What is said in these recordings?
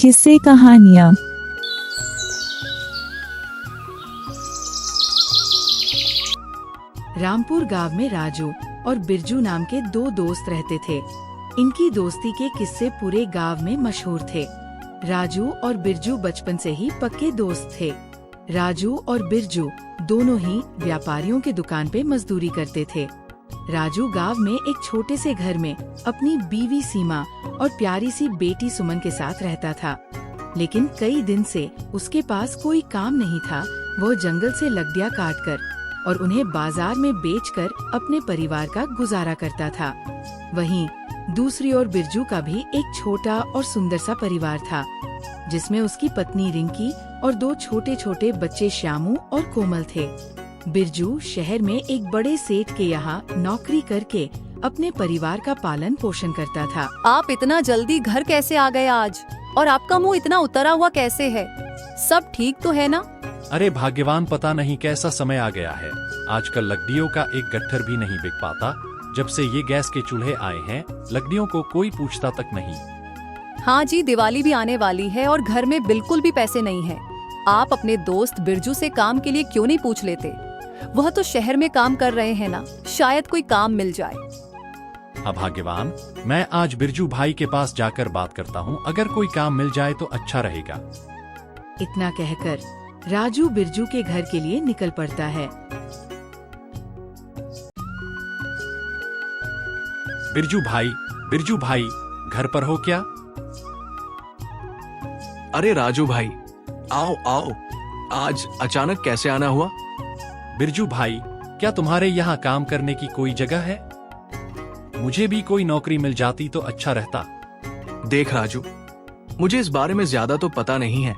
किस्से कहानियाँ। रामपुर गांव में राजू और बिरजू नाम के दो दोस्त रहते थे। इनकी दोस्ती के किस्से पूरे गांव में मशहूर थे। राजू और बिरजू बचपन से ही पक्के दोस्त थे। राजू और बिरजू दोनों ही व्यापारियों के दुकान पे मजदूरी करते थे। राजू गांव में एक छोटे से घर में अपनी बीवी सीमा और प्यारी सी बेटी सुमन के साथ रहता था, लेकिन कई दिन से उसके पास कोई काम नहीं था। वो जंगल से लकड़ियाँ काटकर और उन्हें बाजार में बेचकर अपने परिवार का गुजारा करता था। वहीं दूसरी ओर बिरजू का भी एक छोटा और सुंदर सा परिवार था, जिसमें उसकी पत्नी रिंकी और दो छोटे छोटे बच्चे श्यामू और कोमल थे। बिरजू शहर में एक बड़े सेठ के यहाँ नौकरी करके अपने परिवार का पालन पोषण करता था। आप इतना जल्दी घर कैसे आ गए आज? और आपका मुंह इतना उतरा हुआ कैसे है? सब ठीक तो है ना? अरे भाग्यवान, पता नहीं कैसा समय आ गया है। आजकल लकड़ियों का एक गट्ठर भी नहीं बिक पाता। जब से ये गैस के चूल्हे आए हैं, लकड़ियों को कोई पूछता तक नहीं। हाँ जी, दिवाली भी आने वाली है और घर में बिल्कुल भी पैसे नहीं है। आप अपने दोस्त बिरजू से काम के लिए क्यों नहीं पूछ लेते? वह तो शहर में काम कर रहे हैं ना, शायद कोई काम मिल जाए। अभाग्यवान, मैं आज बिरजू भाई के पास जाकर बात करता हूँ। अगर कोई काम मिल जाए तो अच्छा रहेगा। इतना कहकर राजू बिरजू के घर के लिए निकल पड़ता है। बिरजू भाई, घर पर हो क्या? अरे राजू भाई, आओ आओ, आज अचानक कैसे आना हुआ? बिरजू भाई, क्या तुम्हारे यहाँ काम करने की कोई जगह है? मुझे भी कोई नौकरी मिल जाती तो अच्छा रहता। देख राजू, मुझे इस बारे में ज्यादा तो पता नहीं है,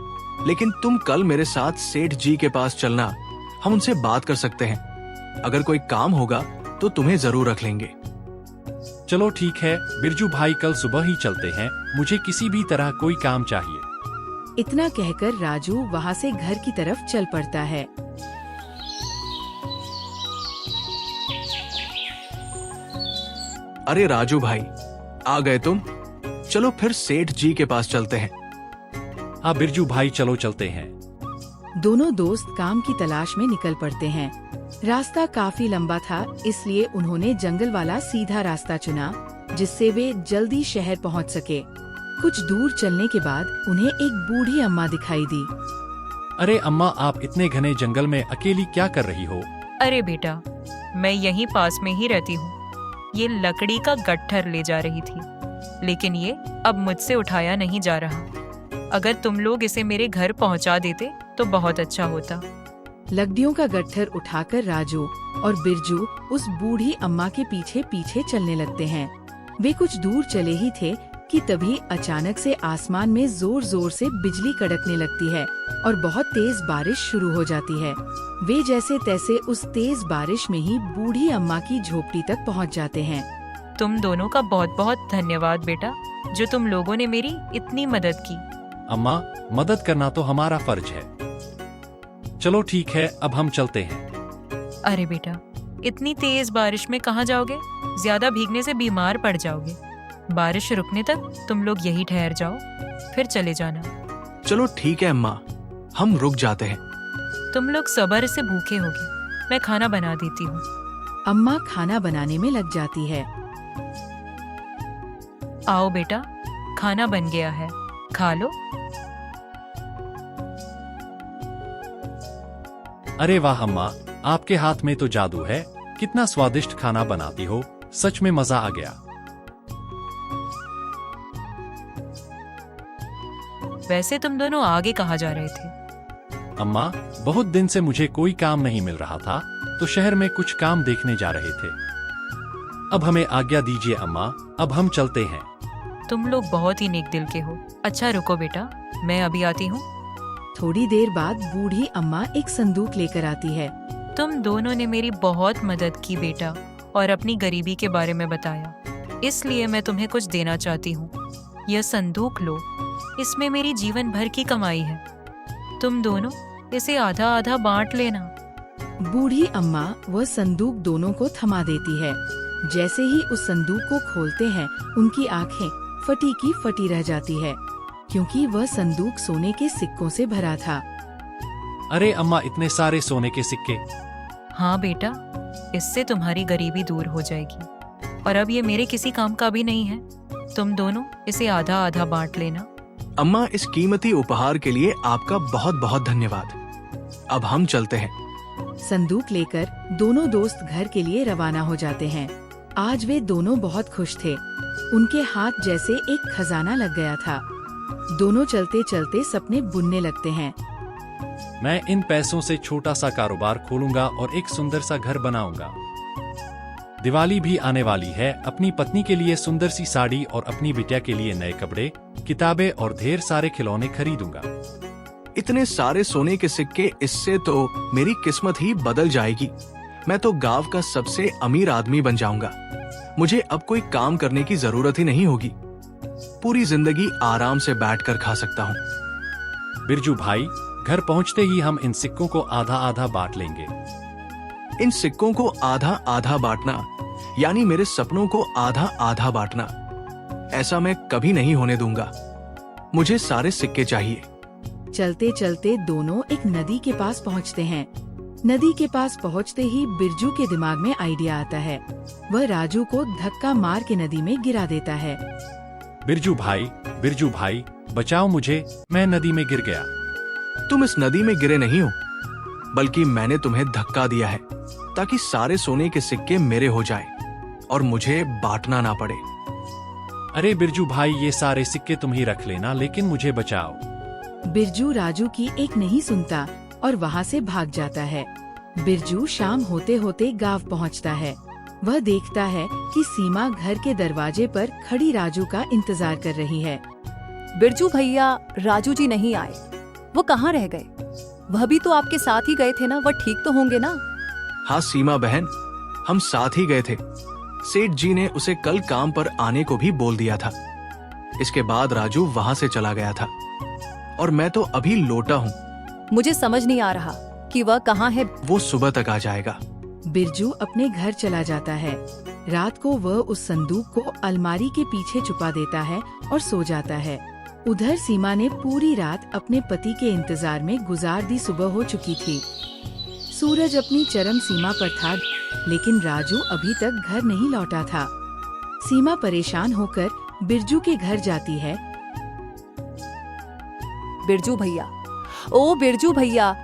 लेकिन तुम कल मेरे साथ सेठ जी के पास चलना, हम उनसे बात कर सकते हैं। अगर कोई काम होगा तो तुम्हें जरूर रख लेंगे। चलो ठीक है बिरजू भाई, कल सुबह ही चलते हैं। मुझे किसी भी तरह कोई काम चाहिए। इतना कहकर राजू वहाँ से घर की तरफ चल पड़ता है। अरे राजू भाई, आ गए तुम? चलो फिर सेठ जी के पास चलते हैं। हाँ बिरजू भाई, चलो चलते हैं। दोनों दोस्त काम की तलाश में निकल पड़ते हैं। रास्ता काफी लंबा था, इसलिए उन्होंने जंगल वाला सीधा रास्ता चुना, जिससे वे जल्दी शहर पहुंच सके। कुछ दूर चलने के बाद उन्हें एक बूढ़ी अम्मा दिखाई दी। अरे अम्मा, आप इतने घने जंगल में अकेली क्या कर रही हो? अरे बेटा, मैं यहीं पास में ही रहती हूँ। ये लकड़ी का गट्ठर ले जा रही थी, लेकिन ये अब मुझसे उठाया नहीं जा रहा। अगर तुम लोग इसे मेरे घर पहुँचा देते तो बहुत अच्छा होता। लकड़ियों का गट्ठर उठाकर राजू और बिरजू उस बूढ़ी अम्मा के पीछे पीछे चलने लगते हैं। वे कुछ दूर चले ही थे कि तभी अचानक से आसमान में जोर जोर से बिजली कड़कने लगती है और बहुत तेज बारिश शुरू हो जाती है। वे जैसे तैसे उस तेज बारिश में ही बूढ़ी अम्मा की झोपड़ी तक पहुंच जाते हैं। तुम दोनों का बहुत बहुत धन्यवाद बेटा, जो तुम लोगों ने मेरी इतनी मदद की। अम्मा, मदद करना तो हमारा फर्ज है। चलो ठीक है, अब हम चलते हैं। अरे बेटा, इतनी तेज बारिश में कहाँ जाओगे? ज्यादा भीगने से बीमार पड़ जाओगे। बारिश रुकने तक तुम लोग यही ठहर जाओ, फिर चले जाना। चलो ठीक है अम्मा, हम रुक जाते हैं। तुम लोग सब्र से भूखे होगे, मैं खाना बना देती हूँ। अम्मा खाना बनाने में लग जाती है। आओ बेटा, खाना बन गया है, खा लो। अरे वाह अम्मा, आपके हाथ में तो जादू है। कितना स्वादिष्ट खाना बनाती हो, सच में मजा आ गया। वैसे तुम दोनों आगे कहाँ जा रहे थे? अम्मा, बहुत दिन से मुझे कोई काम नहीं मिल रहा था, तो शहर में कुछ काम देखने जा रहे थे। अब हमें आज्ञा दीजिए अम्मा, अब हम चलते हैं। तुम लोग बहुत ही नेक दिल के हो। अच्छा रुको बेटा, मैं अभी आती हूँ। थोड़ी देर बाद बूढ़ी अम्मा एक संदूक लेकर आती है। तुम दोनों ने मेरी बहुत मदद की बेटा, और अपनी गरीबी के बारे में बताया, इसलिए मैं तुम्हें कुछ देना चाहती हूँ। यह संदूक लो, इसमें मेरी जीवन भर की कमाई है। तुम दोनों इसे आधा आधा बांट लेना। बूढ़ी अम्मा वह संदूक दोनों को थमा देती है। जैसे ही उस संदूक को खोलते हैं, उनकी आंखें फटी की फटी रह जाती है। क्योंकि वह संदूक सोने के सिक्कों से भरा था। अरे अम्मा, इतने सारे सोने के सिक्के! हाँ बेटा, इससे तुम्हारी गरीबी दूर हो जाएगी। और अब ये मेरे किसी काम का भी नहीं है। तुम दोनों इसे आधा आधा बांट लेना। अम्मा, इस कीमती उपहार के लिए आपका बहुत बहुत धन्यवाद। अब हम चलते हैं। संदूक लेकर दोनों दोस्त घर के लिए रवाना हो जाते हैं। आज वे दोनों बहुत खुश थे। उनके हाथ जैसे एक खजाना लग गया था। दोनों चलते चलते सपने बुनने लगते हैं। मैं इन पैसों से छोटा सा कारोबार खोलूंगा और एक सुंदर सा घर बनाऊंगा। दिवाली भी आने वाली है। अपनी पत्नी के लिए सुंदर सी साड़ी और अपनी बिटिया के लिए नए कपड़े, किताबें और ढेर सारे खिलौने खरीदूंगा। इतने सारे सोने के सिक्के, इससे तो मेरी किस्मत ही बदल जाएगी। मैं तो गांव का सबसे अमीर आदमी बन जाऊंगा। मुझे अब कोई काम करने की जरूरत ही नहीं होगी। पूरी जिंदगी आराम से बैठकर खा सकता हूँ। बिरजू भाई, घर पहुंचते ही हम इन सिक्कों को आधा आधा बांट लेंगे। इन सिक्कों को आधा आधा बांटना यानी मेरे सपनों को आधा आधा बांटना, ऐसा मैं कभी नहीं होने दूंगा। मुझे सारे सिक्के चाहिए। चलते चलते दोनों एक नदी के पास पहुंचते हैं। नदी के पास पहुंचते ही बिरजू के दिमाग में आइडिया आता है। वह राजू को धक्का मार के नदी में गिरा देता है। बिरजू भाई, बचाओ मुझे, मैं नदी में गिर गया। तुम इस नदी में गिरे नहीं हो, बल्कि मैंने तुम्हें धक्का दिया है ताकि सारे सोने के सिक्के मेरे हो जाएं और मुझे बांटना ना पड़े। अरे बिरजू भाई, ये सारे सिक्के तुम ही रख लेना, लेकिन मुझे बचाओ। बिरजू राजू की एक नहीं सुनता और वहाँ से भाग जाता है। बिरजू शाम होते होते गांव पहुँचता है। वह देखता है कि सीमा घर के दरवाजे पर खड़ी राजू का इंतजार कर रही है। बिरजू भैया, राजू जी नहीं आए। वो कहाँ रह गए? वह भी तो आपके साथ ही गए थे ना। वह ठीक तो होंगे ना? हाँ सीमा बहन, हम साथ ही गए थे। सेठ जी ने उसे कल काम पर आने को भी बोल दिया था। इसके बाद राजू वहाँ से चला गया था और मैं तो अभी लौटा हूँ। मुझे समझ नहीं आ रहा कि वह कहाँ है। वो सुबह तक आ जाएगा। बिरजू अपने घर चला जाता है। रात को वह उस संदूक को अलमारी के पीछे छुपा देता है और सो जाता है। उधर सीमा ने पूरी रात अपने पति के इंतजार में गुजार दी। सुबह हो चुकी थी। सूरज अपनी चरम सीमा पर था, लेकिन राजू अभी तक घर नहीं लौटा था। सीमा परेशान होकर बिरजू के घर जाती है। बिरजू भैया, ओ बिरजू भैया,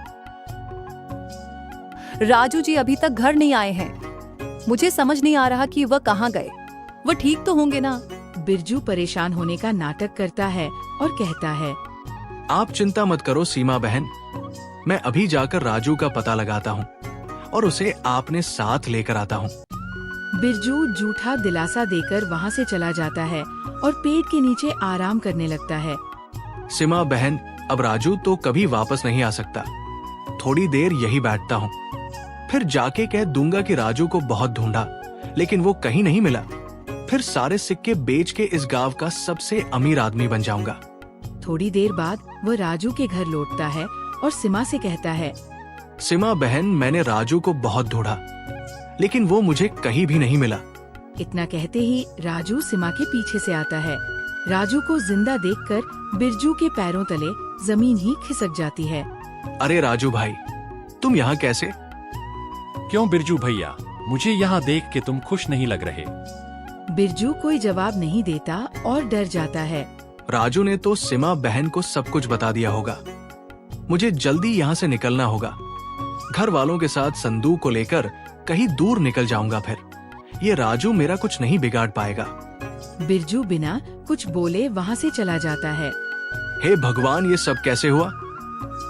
राजू जी अभी तक घर नहीं आए हैं। मुझे समझ नहीं आ रहा कि वह कहाँ गए। वह ठीक तो होंगे ना? बिरजू परेशान होने का नाटक करता है और कहता है, आप चिंता मत करो सीमा बहन, मैं अभी जाकर राजू का पता लगाता हूँ और उसे आपने साथ लेकर आता हूँ। बिरजू झूठा दिलासा देकर वहाँ से चला जाता है और पेड़ के नीचे आराम करने लगता है। सीमा बहन, अब राजू तो कभी वापस नहीं आ सकता। थोड़ी देर यही बैठता हूँ, फिर जाके कह दूंगा कि राजू को बहुत ढूंढा, लेकिन वो कहीं नहीं मिला। फिर सारे सिक्के बेच के इस गांव का सबसे अमीर आदमी बन जाऊंगा। थोड़ी देर बाद वह राजू के घर लौटता है और सीमा से कहता है, सीमा बहन, मैंने राजू को बहुत ढूंढा, लेकिन वो मुझे कहीं भी नहीं मिला। इतना कहते ही राजू सीमा के पीछे से आता है। राजू को जिंदा देखकर बिरजू के पैरों तले जमीन ही खिसक जाती है। अरे राजू भाई, तुम यहाँ कैसे? क्यों बिरजू भैया, मुझे यहाँ देख के तुम खुश नहीं लग रहे? बिरजू कोई जवाब नहीं देता और डर जाता है। राजू ने तो सीमा बहन को सब कुछ बता दिया होगा। मुझे जल्दी यहाँ से निकलना होगा। घर वालों के साथ संदूक को लेकर कहीं दूर निकल जाऊंगा। फिर ये राजू मेरा कुछ नहीं बिगाड़ पाएगा। बिरजू बिना कुछ बोले वहाँ से चला जाता है। हे भगवान, ये सब कैसे हुआ?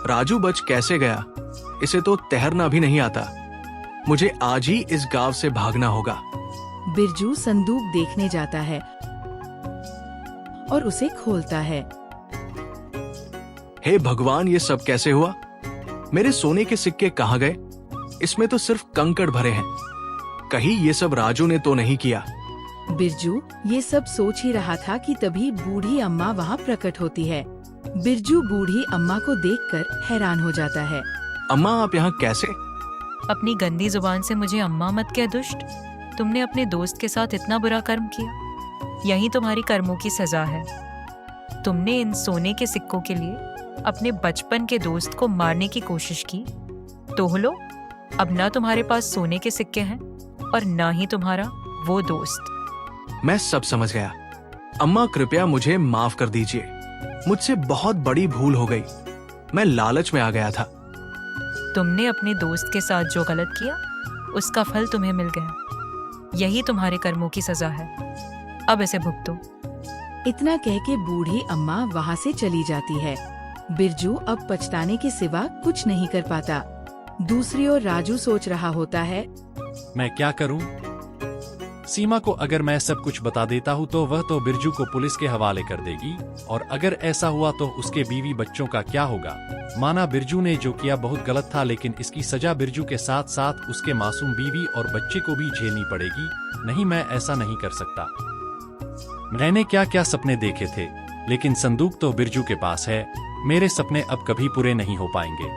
राजू बच कैसे गया? इसे तो तैरना भी नहीं आता। मुझे आज ही इस गांव से भागना होगा। बिरजू संदूक देखने जाता है और उसे खोलता है। हे भगवान, ये सब कैसे हुआ? मेरे सोने के सिक्के कहाँ गए? इसमें तो सिर्फ कंकड़ भरे हैं। कहीं ये सब राजू ने तो नहीं किया? बिरजू ये सब सोच ही रहा था कि तभी बूढ़ी अम्मा वहाँ प्रकट होती है। बिरजू बूढ़ी अम्मा को देखकर हैरान हो जाता है। अम्मा, आप यहाँ कैसे? अपनी गंदी जुबान से मुझे अम्मा मत कह दुष्ट। तुमने अपने दोस्त के साथ इतना बुरा कर्म किया। यही तुम्हारी कर्मों की सजा है। तुमने इन सोने के सिक्कों के लिए अपने बचपन के दोस्त को मारने की कोशिश की तो लो, अब ना तुम्हारे पास सोने के सिक्के हैं और ना ही तुम्हारा वो दोस्त। मैं सब समझ गया। अम्मा कृपया मुझे माफ कर दीजिए। मुझसे बहुत बड़ी भूल हो गई। मैं लालच में आ गया था। तुमने अपने दोस्त के साथ जो गलत किया उसका फल तुम्हें मिल गया। यही तुम्हारे कर्मों की सजा है। अब इसे भुगतो। इतना कह के बूढ़ी अम्मा वहाँ से चली जाती है। बिरजू अब पछताने के सिवा कुछ नहीं कर पाता। दूसरी ओर राजू सोच रहा होता है, मैं क्या करूं? सीमा को अगर मैं सब कुछ बता देता हूं तो वह तो बिरजू को पुलिस के हवाले कर देगी, और अगर ऐसा हुआ तो उसके बीवी बच्चों का क्या होगा? माना बिरजू ने जो किया बहुत गलत था, लेकिन इसकी सजा बिरजू के साथ साथ उसके मासूम बीवी और बच्चे को भी झेलनी पड़ेगी। नहीं, मैं ऐसा नहीं कर सकता। मैंने क्या क्या सपने देखे थे, लेकिन संदूक तो बिरजू के पास है। मेरे सपने अब कभी पूरे नहीं हो पाएंगे।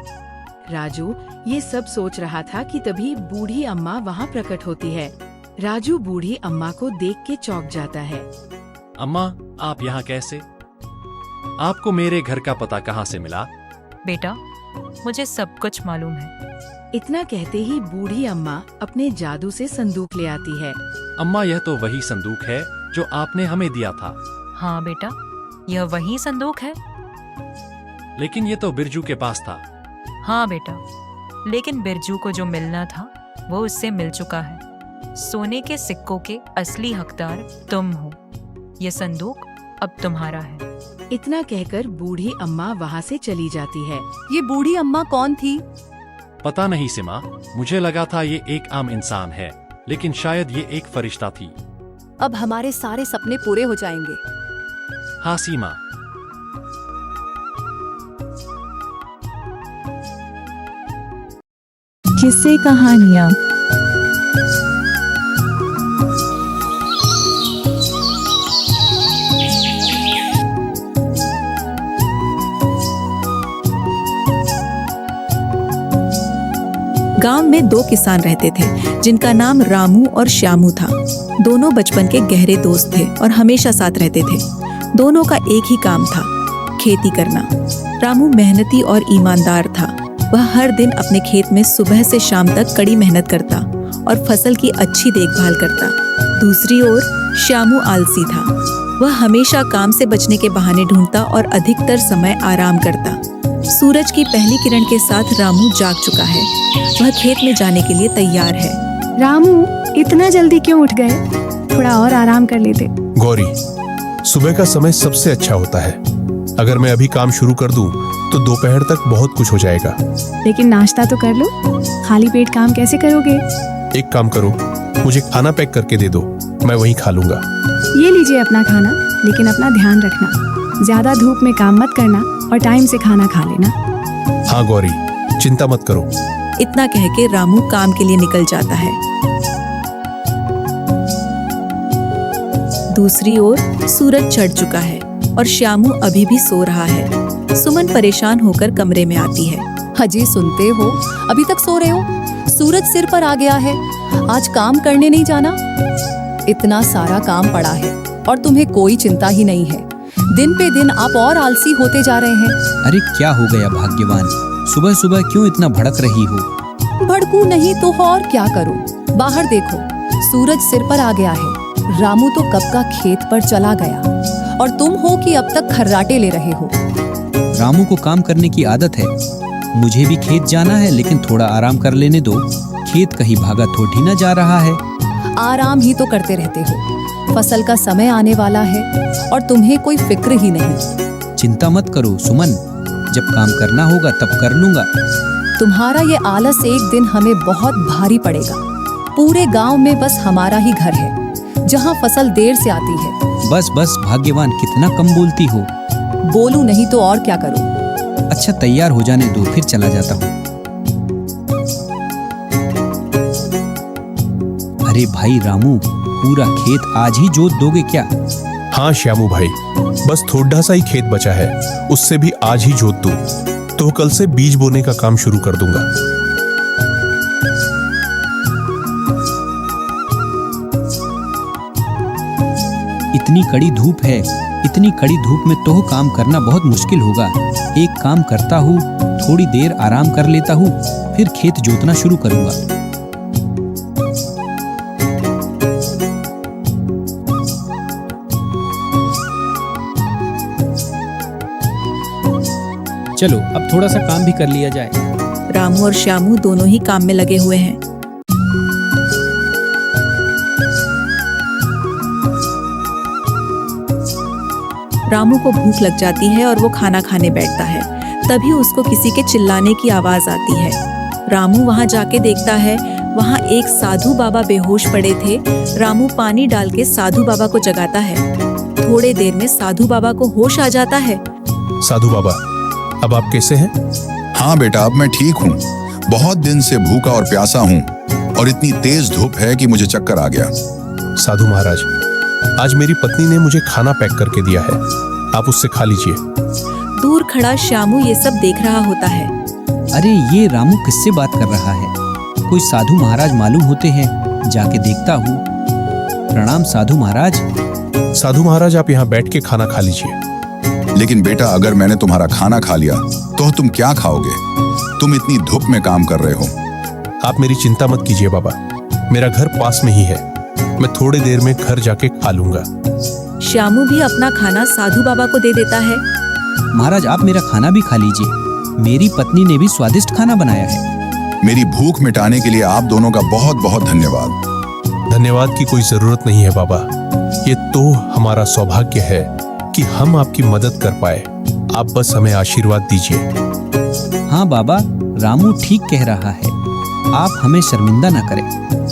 राजू ये सब सोच रहा था कि तभी बूढ़ी अम्मा वहाँ प्रकट होती है। राजू बूढ़ी अम्मा को देख के चौंक जाता है। अम्मा, आप यहाँ कैसे? आपको मेरे घर का पता कहाँ से मिला? बेटा, मुझे सब कुछ मालूम है। इतना कहते ही बूढ़ी अम्मा अपने जादू से संदूक ले आती है। अम्मा, यह तो वही संदूक है जो आपने हमें दिया था। हाँ बेटा, यह वही संदूक है। लेकिन ये तो बिरजू के पास था। हाँ बेटा, लेकिन बिरजू को जो मिलना था वो उससे मिल चुका है। सोने के सिक्कों के असली हकदार तुम हो। ये संदूक अब तुम्हारा है। इतना कहकर बूढ़ी अम्मा वहाँ से चली जाती है। ये बूढ़ी अम्मा कौन थी? पता नहीं सीमा, मुझे लगा था ये एक आम इंसान है, लेकिन शायद ये एक फरिश्ता थी। अब हमारे सारे सपने पूरे हो जाएंगे। हाँ सीमा। किस्से कहानियाँ। गांव में दो किसान रहते थे जिनका नाम रामू और श्यामू था। दोनों बचपन के गहरे दोस्त थे और हमेशा साथ रहते थे। दोनों का एक ही काम था, खेती करना। रामू मेहनती और ईमानदार था। वह हर दिन अपने खेत में सुबह से शाम तक कड़ी मेहनत करता और फसल की अच्छी देखभाल करता। दूसरी ओर श्यामू आलसी था। वह हमेशा काम से बचने के बहाने ढूंढता और अधिकतर समय आराम करता। सूरज की पहली किरण के साथ रामू जाग चुका है। वह खेत में जाने के लिए तैयार है। रामू, इतना जल्दी क्यों उठ गए? थोड़ा और आराम कर लेते। गौरी, सुबह का समय सबसे अच्छा होता है। अगर मैं अभी काम शुरू कर दूं तो दोपहर तक बहुत कुछ हो जाएगा। लेकिन नाश्ता तो कर लो। खाली पेट काम कैसे करोगे? एक काम करो, मुझे खाना पैक करके दे दो, मैं वहीं खा लूंगा। ये लीजिए अपना खाना, लेकिन अपना ध्यान रखना। ज्यादा धूप में काम मत करना और टाइम से खाना खा लेना। हाँ गौरी, चिंता मत करो। इतना कह के रामू काम के लिए निकल जाता है। दूसरी ओर सूरज चढ़ चुका है और श्यामू अभी भी सो रहा है। सुमन परेशान होकर कमरे में आती है। अजी, सुनते हो? अभी तक सो रहे हो? सूरज सिर पर आ गया है। आज काम करने नहीं जाना? इतना सारा काम पड़ा है और तुम्हें कोई चिंता ही नहीं है। दिन पे दिन आप और आलसी होते जा रहे हैं। अरे क्या हो गया भाग्यवान, सुबह सुबह क्यों इतना भड़क रही हो? भड़कू नहीं तो और क्या करूं? बाहर देखो, सूरज सिर पर आ गया है। रामू तो कब का खेत पर चला गया और तुम हो कि अब तक खर्राटे ले रहे हो। रामू को काम करने की आदत है। मुझे भी खेत जाना है, लेकिन थोड़ा आराम कर लेने दो। खेत कहीं भागा थोड़ी न जा रहा है। आराम ही तो करते रहते हो। फसल का समय आने वाला है और तुम्हें कोई फिक्र ही नहीं। चिंता मत करो सुमन, जब काम करना होगा तब कर लूंगा। तुम्हारा ये आलस एक दिन हमें बहुत भारी पड़ेगा। पूरे गांव में बस हमारा ही घर है जहां फसल देर से आती है। बस बस भाग्यवान, कितना कम बोलती हो। बोलूं नहीं तो और क्या करूं? अच्छा तैयार हो जाने दो, फिर चला जाता हूँ। अरे भाई रामू, पूरा खेत आज ही जोत दोगे क्या? हाँ श्यामू भाई, बस थोड़ा सा ही खेत बचा है, उससे भी आज ही जोत दूं, तो कल से बीज बोने का काम शुरू कर दूंगा। इतनी कड़ी धूप है, इतनी कड़ी धूप में तो काम करना बहुत मुश्किल होगा। एक काम करता हूँ, थोड़ी देर आराम कर लेता हूँ, फिर खेत जोतना शुरू करूँगा। चलो अब थोड़ा सा काम भी कर लिया जाए। रामू और श्यामू दोनों ही काम में लगे हुए हैं। रामू को भूख लग जाती है और वो खाना खाने बैठता है। तभी उसको किसी के चिल्लाने की आवाज आती है। रामू वहां जाके देखता है, वहां एक साधु बाबा बेहोश पड़े थे। रामू पानी डाल के साधु बाबा को जगाता है। थोड़े देर में साधु बाबा को होश आ जाता है। साधु बाबा, अब आप कैसे हैं? हाँ बेटा, अब मैं ठीक हूँ। बहुत दिन से भूखा और प्यासा हूँ और इतनी तेज धूप है कि मुझे चक्कर आ गया। साधु महाराज, आज मेरी पत्नी ने मुझे खाना पैक करके दिया है, आप उससे खा लीजिए। दूर खड़ा श्यामू ये सब देख रहा होता है। अरे ये रामू किससे बात कर रहा है? कोई साधु महाराज मालूम होते हैं, जाके देखता हूँ। प्रणाम साधु महाराज। साधु महाराज, आप यहाँ बैठ के खाना खा लीजिए। लेकिन बेटा, अगर मैंने तुम्हारा खाना खा लिया तो तुम क्या खाओगे? तुम इतनी धूप में काम कर रहे हो। आप मेरी चिंता मत कीजिए बाबा, मेरा घर पास में ही है, मैं थोड़ी देर में घर जाके खा लूंगा। श्यामू भी अपना खाना साधु बाबा को दे देता है। महाराज, आप मेरा खाना भी खा लीजिए, मेरी पत्नी ने भी स्वादिष्ट खाना बनाया है। मेरी भूख मिटाने के लिए आप दोनों का बहुत बहुत धन्यवाद। धन्यवाद की कोई जरूरत नहीं है बाबा, ये तो हमारा सौभाग्य है कि हम आपकी मदद कर पाए। आप बस हमें आशीर्वाद दीजिए। हाँ बाबा, रामू ठीक कह रहा है, आप हमें शर्मिंदा न करें।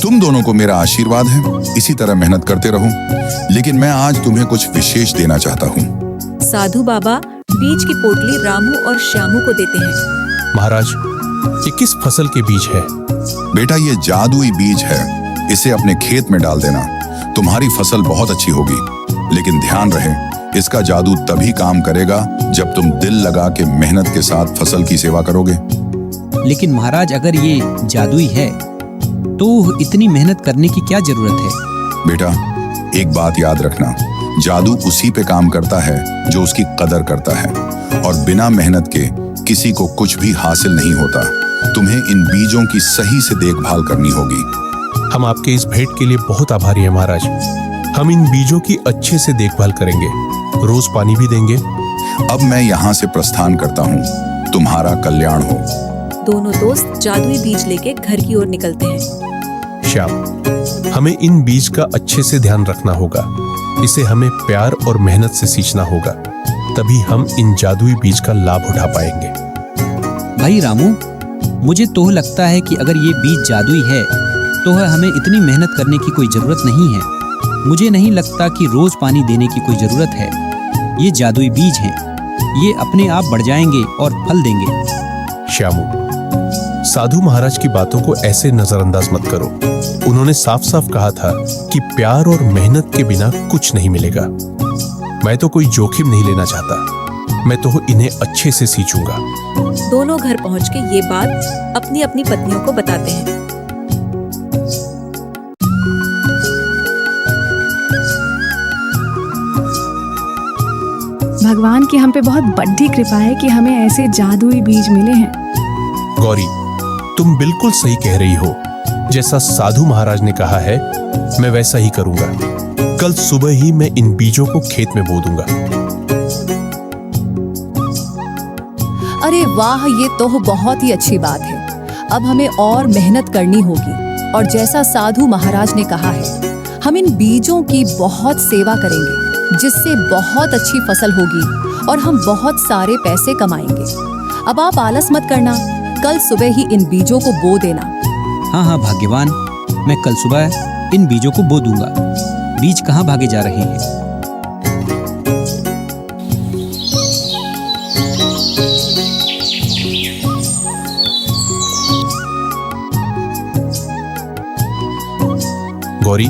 तुम दोनों को मेरा आशीर्वाद है, इसी तरह मेहनत करते रहो। लेकिन मैं आज तुम्हें कुछ विशेष देना चाहता हूँ। साधु बाबा बीज की पोटली रामू और श्यामू को देते हैं। महाराज, ये किस फसल के बीज है? बेटा, ये जादुई बीज है, इसे अपने खेत में डाल देना, तुम्हारी फसल बहुत अच्छी होगी। लेकिन ध्यान रहे, इसका जादू तभी काम करेगा जब तुम दिल लगा के मेहनत के साथ फसल की सेवा करोगे। लेकिन महाराज, अगर ये जादुई है तो इतनी मेहनत करने की क्या जरूरत है? बेटा, एक बात याद रखना, जादू उसी पे काम करता है जो उसकी कदर करता है, और बिना मेहनत के किसी को कुछ भी हासिल नहीं होता। तुम्हें इन बीजों की सही से देखभाल करनी होगी। हम आपके इस भेंट के लिए बहुत आभारी हैं महाराज। हम इन बीजों की अच्छे से देखभाल करेंगे, रोज पानी भी देंगे। अब मैं यहाँ से प्रस्थान करता हूँ, तुम्हारा कल्याण हो। दोनों दोस्त जादुई बीज लेके घर की ओर निकलते हैं। श्याम, हमें इन बीज का अच्छे से ध्यान रखना होगा, इसे हमें प्यार और मेहनत से सींचना होगा, तभी हम इन जादुई बीज का लाभ उठा पाएंगे। भाई रामू, मुझे तो लगता है कि अगर ये बीज जादुई है तो हमें इतनी मेहनत करने की कोई जरूरत नहीं है। मुझे नहीं लगता कि रोज पानी देने की कोई जरूरत है। ये जादुई बीज हैं, ये अपने आप बढ़ जाएंगे और फल देंगे। श्यामू, साधु महाराज की बातों को ऐसे नजरअंदाज मत करो। उन्होंने साफ साफ कहा था कि प्यार और मेहनत के बिना कुछ नहीं मिलेगा। मैं तो कोई जोखिम नहीं लेना चाहता, मैं तो इन्हें अच्छे से सींचूंगा। दोनों घर पहुंच के ये बात अपनी अपनी पत्नियों को बताते हैं। भगवान की हम पे बहुत बड़ी कृपा है कि हमें ऐसे जादुई बीज मिले हैं। गौरी, तुम बिल्कुल सही कह रही हो। जैसा साधु महाराज ने कहा है, मैं वैसा ही करूंगा। कल सुबह ही मैं इन बीजों को खेत में बो दूंगा। अरे वाह, ये तो बहुत ही अच्छी बात है। अब हमें और मेहनत करनी होगी और जैसा साधु महाराज ने कहा है, हम इन बीजों की बहुत सेवा करेंगे, जिससे बहुत अच्छी फसल होगी और हम बहुत सारे पैसे कमाएंगे। अब आप आलस मत करना, कल सुबह ही इन बीजों को बो देना। हाँ हाँ भाग्यवान, मैं कल सुबह इन बीजों को बो दूंगा। बीज कहाँ भागे जा रहे हैं? गौरी,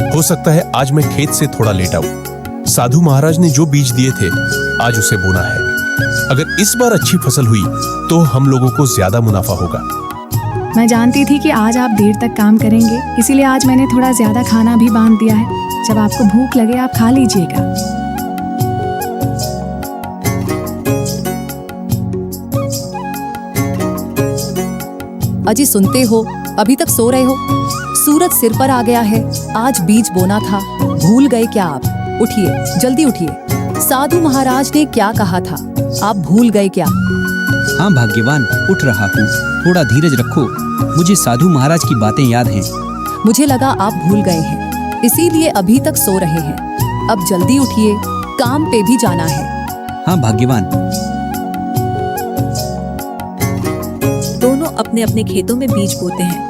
हो सकता है आज मैं खेत से थोड़ा लेट आऊं। साधु महाराज ने जो बीज दिए थे, आज उसे बोना है। अगर इस बार अच्छी फसल हुई तो हम लोगों को ज्यादा मुनाफा होगा। मैं जानती थी कि आज आप देर तक काम करेंगे, इसीलिए आज मैंने थोड़ा ज्यादा खाना भी बांध दिया है। जब आपको भूख लगे आप खा लीजिएगा। अजी सुनते हो, अभी तक सो रहे हो? सूरज सिर पर आ गया है, आज बीज बोना था, भूल गए क्या आप? उठिए, जल्दी उठिए। साधु महाराज ने क्या कहा था, आप भूल गए क्या? हाँ भाग्यवान, उठ रहा हूँ। थोड़ा धीरज रखो, मुझे साधु महाराज की बातें याद हैं। मुझे लगा आप भूल गए हैं, इसीलिए अभी तक सो रहे हैं। अब जल्दी उठिए, काम पे भी जाना है। हाँ भाग्यवान। दोनों अपने अपने खेतों में बीज बोते हैं।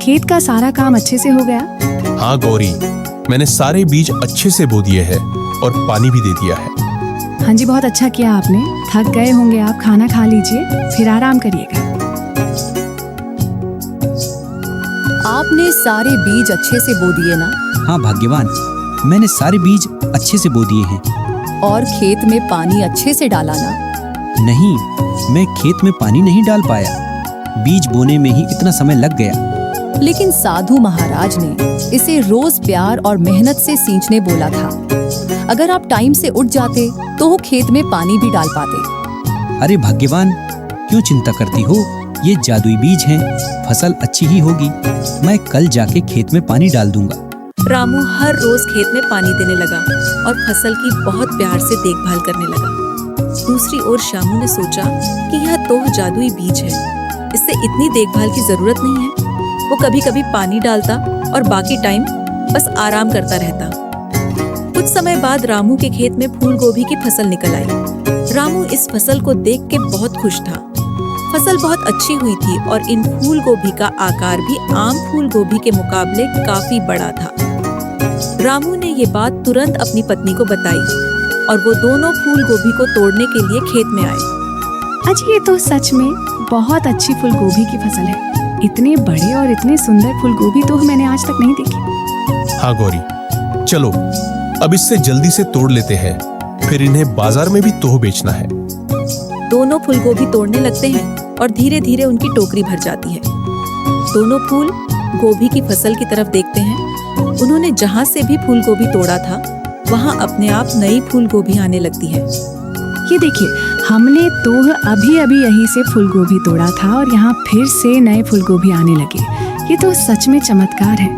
खेत का सारा काम अच्छे से हो गया? हाँ गौरी, मैंने सारे बीज अच्छे से बो दिए हैं और पानी भी दे दिया है। हाँ जी, बहुत अच्छा किया आपने। थक गए होंगे आप, खाना खा लीजिए, फिर आराम करिएगा। आपने सारे बीज अच्छे से बो दिए ना? हाँ भाग्यवान, मैंने सारे बीज अच्छे से बो दिए हैं। और खेत में पानी अच्छे से डाला ना? नहीं, मैं खेत में पानी नहीं डाल पाया, बीज बोने में ही इतना समय लग गया। लेकिन साधु महाराज ने इसे रोज प्यार और मेहनत से सींचने बोला था। अगर आप टाइम से उठ जाते तो वो खेत में पानी भी डाल पाते। अरे भाग्यवान, क्यों चिंता करती हो? ये जादुई बीज हैं, फसल अच्छी ही होगी। मैं कल जाके खेत में पानी डाल दूंगा। रामू हर रोज खेत में पानी देने लगा और फसल की बहुत प्यार से देखभाल करने लगा। दूसरी ओर श्यामू ने सोचा कि यह तो जादुई बीज है, इससे इतनी देखभाल की जरूरत नहीं है। वो कभी कभी पानी डालता और बाकी टाइम बस आराम करता रहता। कुछ समय बाद रामू के खेत में फूल गोभी की फसल निकल आई। रामू इस फसल को देख के बहुत खुश था। फसल बहुत अच्छी हुई थी और इन फूल गोभी का आकार भी आम फूल गोभी के मुकाबले काफी बड़ा था। रामू ने ये बात तुरंत अपनी पत्नी को बताई और वो दोनों फूल गोभी को तोड़ने के लिए खेत में आए। अजी, ये तो सच में बहुत अच्छी फूल गोभी की फसल है। इतने बड़े और इतने सुंदर फूल गोभी तो मैंने आज तक नहीं देखी। हाँ गौरी, चलो अब इससे जल्दी से तोड़ लेते हैं, फिर इन्हें बाजार में भी तोह बेचना है। दोनों फूल गोभी तोड़ने लगते हैं और धीरे धीरे उनकी टोकरी भर जाती है। दोनों फूल गोभी की फसल की तरफ देखते हैं। उन्होंने जहाँ से भी फूल गोभी तोड़ा था वहाँ अपने आप नई फूल गोभी आने लगती है। ये देखिए, हमने तो अभी अभी यहीं से फूल गोभी तोड़ा था और यहाँ फिर से नए फूल गोभी आने लगे। ये तो सच में चमत्कार है।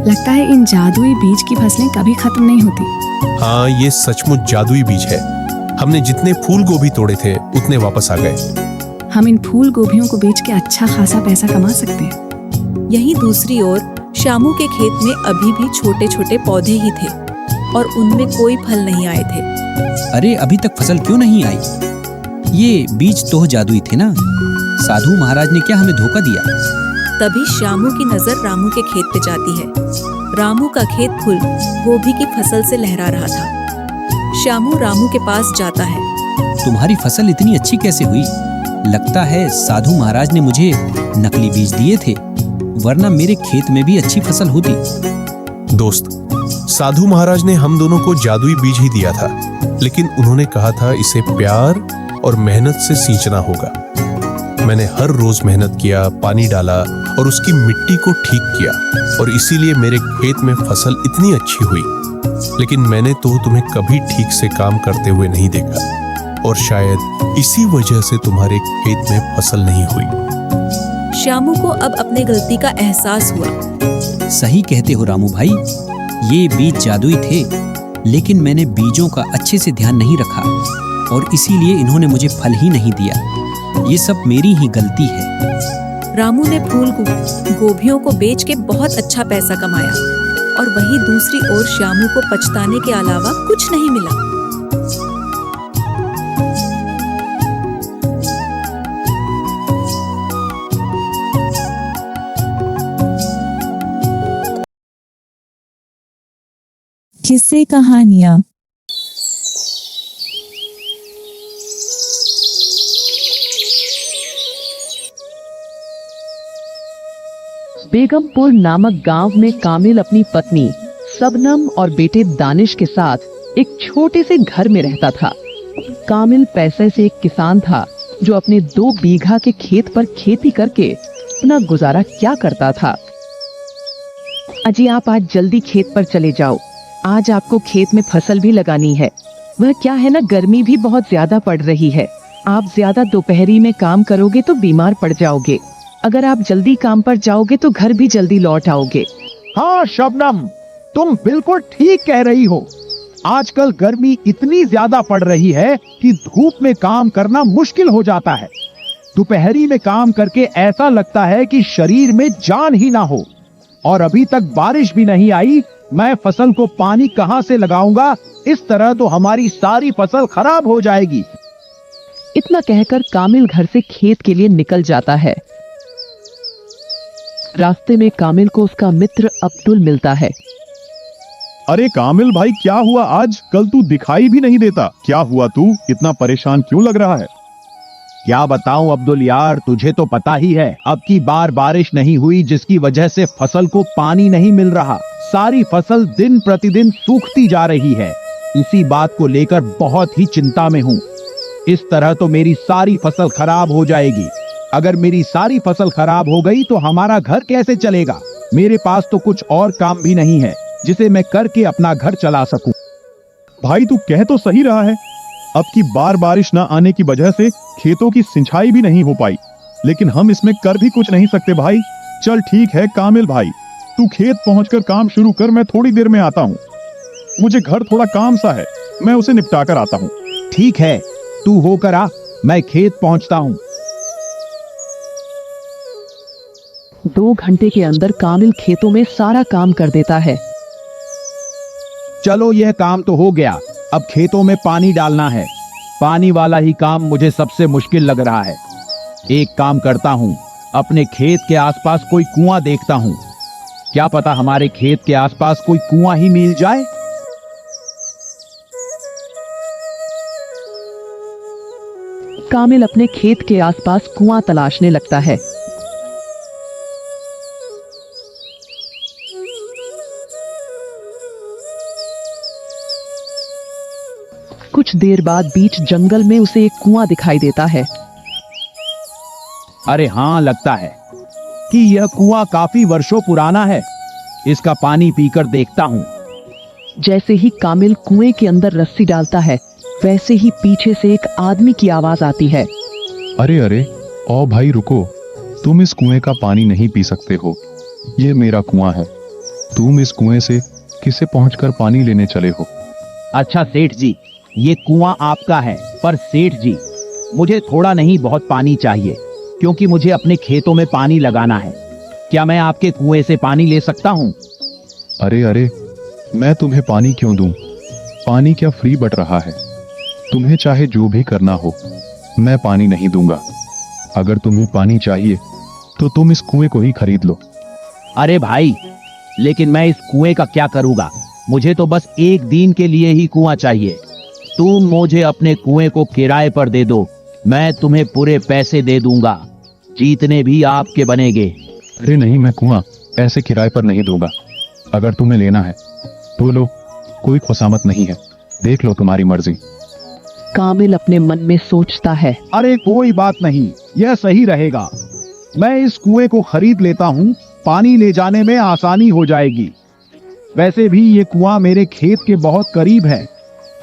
लगता है इन जादुई बीज की फसलें कभी खत्म नहीं होती। हाँ, ये सचमुच जादुई बीज है। हमने जितने फूल गोभी तोड़े थे उतने वापस आ गए। हम इन फूल गोभियों को बेच के अच्छा खासा पैसा कमा सकते हैं। यहीं दूसरी ओर श्यामू के खेत में अभी भी छोटे छोटे पौधे ही थे और उनमें कोई फल नहीं आए थे। अरे अभी तक फसल क्यों नहीं आई? ये बीज तो जादुई थे ना? साधु महाराज ने क्या हमें धोखा दिया? तभी श्यामू की नजर रामू के खेत पे जाती है। रामू का खेत फूल गोभी की फसल से लहरा रहा था। श्यामू रामू के पास जाता है। तुम्हारी फसल इतनी अच्छी कैसे हुई? लगता है साधु महाराज ने मुझे नकली बीज दिए थे, वरना मेरे खेत में भी अच्छी फसल होती। दोस्त, साधु महाराज ने हम दोनों को जादुई बीज ही दिया था, लेकिन उन्होंने कहा था इसे प्यार और मेहनत से सींचना होगा। मैंने हर रोज मेहनत किया, पानी डाला और उसकी मिट्टी को ठीक किया और इसीलिए मेरे खेत में फसल इतनी अच्छी हुई। लेकिन मैंने तो तुम्हें कभी ठीक से काम करते हुए नहीं देखा और शायद इसी वजह से तुम्हारे खेत में फसल नहीं हुई। श्यामू को अब अपने गलती का एहसास हुआ। सही कहते हो रामू भाई, ये बीज जादुई थे, लेकिन मैंने बीजों का अच्छे से ध्यान नहीं रखा और इसीलिए इन्होंने मुझे फल ही नहीं दिया। ये सब मेरी ही गलती है। रामू ने फूल गोभियों को बेच के बहुत अच्छा पैसा कमाया और वहीं दूसरी ओर श्यामू को पछताने के अलावा कुछ नहीं मिला। किस्से कहानियाँ। बेगमपुर नामक गांव में कामिल अपनी पत्नी सबनम और बेटे दानिश के साथ एक छोटे से घर में रहता था। कामिल पैसे से एक किसान था जो अपने 2 बीघा के खेत पर खेती करके अपना गुजारा क्या करता था। अजी आप आज जल्दी खेत पर चले जाओ, आज आपको खेत में फसल भी लगानी है। वह क्या है ना, गर्मी भी बहुत ज्यादा पड़ रही है, आप ज्यादा दोपहरी में काम करोगे तो बीमार पड़ जाओगे। अगर आप जल्दी काम पर जाओगे तो घर भी जल्दी लौट आओगे। हाँ शबनम, तुम बिल्कुल ठीक कह रही हो। आजकल गर्मी इतनी ज्यादा पड़ रही है कि धूप में काम करना मुश्किल हो जाता है। दोपहरी में काम करके ऐसा लगता है कि शरीर में जान ही ना हो। और अभी तक बारिश भी नहीं आई, मैं फसल को पानी कहां से लगाऊंगा? इस तरह तो हमारी सारी फसल खराब हो जाएगी। इतना कहकर कामिल घर से खेत के लिए निकल जाता है। रास्ते में कामिल को उसका मित्र अब्दुल मिलता है। अरे कामिल भाई, क्या हुआ आज? कल तू दिखाई भी नहीं देता। क्या हुआ, तू इतना परेशान क्यों लग रहा है? क्या बताऊं अब्दुल यार, तुझे तो पता ही है अब की बार बारिश नहीं हुई, जिसकी वजह से फसल को पानी नहीं मिल रहा। सारी फसल दिन प्रतिदिन सूखती जा रही है। इसी बात को लेकर बहुत ही चिंता में हूँ। इस तरह तो मेरी सारी फसल खराब हो जाएगी। अगर मेरी सारी फसल खराब हो गई तो हमारा घर कैसे चलेगा? मेरे पास तो कुछ और काम भी नहीं है जिसे मैं करके अपना घर चला सकूं। भाई तू कह तो सही रहा है, अब की बार बारिश न आने की वजह से खेतों की सिंचाई भी नहीं हो पाई, लेकिन हम इसमें कर भी कुछ नहीं सकते भाई। चल ठीक है कामिल भाई, तू खेत पहुंचकर काम शुरू कर, मैं थोड़ी देर में आता हूँ। मुझे घर थोड़ा काम सा है, मैं उसे निपटा कर आता हूँ। ठीक है, तू होकर आ, मैं खेत पहुंचता हूँ। 2 घंटे के अंदर कामिल खेतों में सारा काम कर देता है। चलो यह काम तो हो गया, अब खेतों में पानी डालना है। पानी वाला ही काम मुझे सबसे मुश्किल लग रहा है। एक काम करता हूँ, अपने खेत के आसपास कोई कुआं देखता हूँ। क्या पता हमारे खेत के आसपास कोई कुआं ही मिल जाए। कामिल अपने खेत के आसपास कुआं तलाशने लगता है। कुछ देर बाद बीच जंगल में उसे एक कुआं दिखाई देता है। अरे हाँ, लगता है कि यह कुआं काफी वर्षों पुराना है। इसका पानी पीकर देखता हूँ। जैसे ही कामिल कुएं के अंदर रस्सी डालता है, वैसे ही पीछे से एक आदमी की आवाज आती है। अरे अरे, ओ भाई रुको, तुम इस कुएं का पानी नहीं पी सकते हो, ये मेरा कुआं है। तुम इस कुएं से किसे पहुंचकर पानी लेने चले हो? अच्छा सेठ जी, ये कुआं आपका है, पर सेठ जी मुझे थोड़ा नहीं बहुत पानी चाहिए, क्योंकि मुझे अपने खेतों में पानी लगाना है। क्या मैं आपके कुएं से पानी ले सकता हूँ? अरे अरे, मैं तुम्हें पानी क्यों दूं? पानी क्या फ्री बट रहा है? तुम्हें चाहे जो भी करना हो, मैं पानी नहीं दूंगा। अगर तुम्हें पानी चाहिए तो तुम इस कुएं को ही खरीद लो। अरे भाई, लेकिन मैं इस कुएं का क्या करूंगा? मुझे तो बस 1 दिन के लिए ही कुआं चाहिए। तुम मुझे अपने कुएं को किराए पर दे दो, मैं तुम्हें पूरे पैसे दे दूंगा, जितने भी आपके बनेंगे। अरे नहीं, मैं कुआं ऐसे किराए पर नहीं दूंगा। अगर तुम्हें लेना है तो लो, कोई खुशामत नहीं है, देख लो तुम्हारी मर्जी। कामिल अपने मन में सोचता है, अरे कोई बात नहीं, यह सही रहेगा। मैं इस कुएं को खरीद लेता हूँ, पानी ले जाने में आसानी हो जाएगी। वैसे भी ये कुआं मेरे खेत के बहुत करीब है।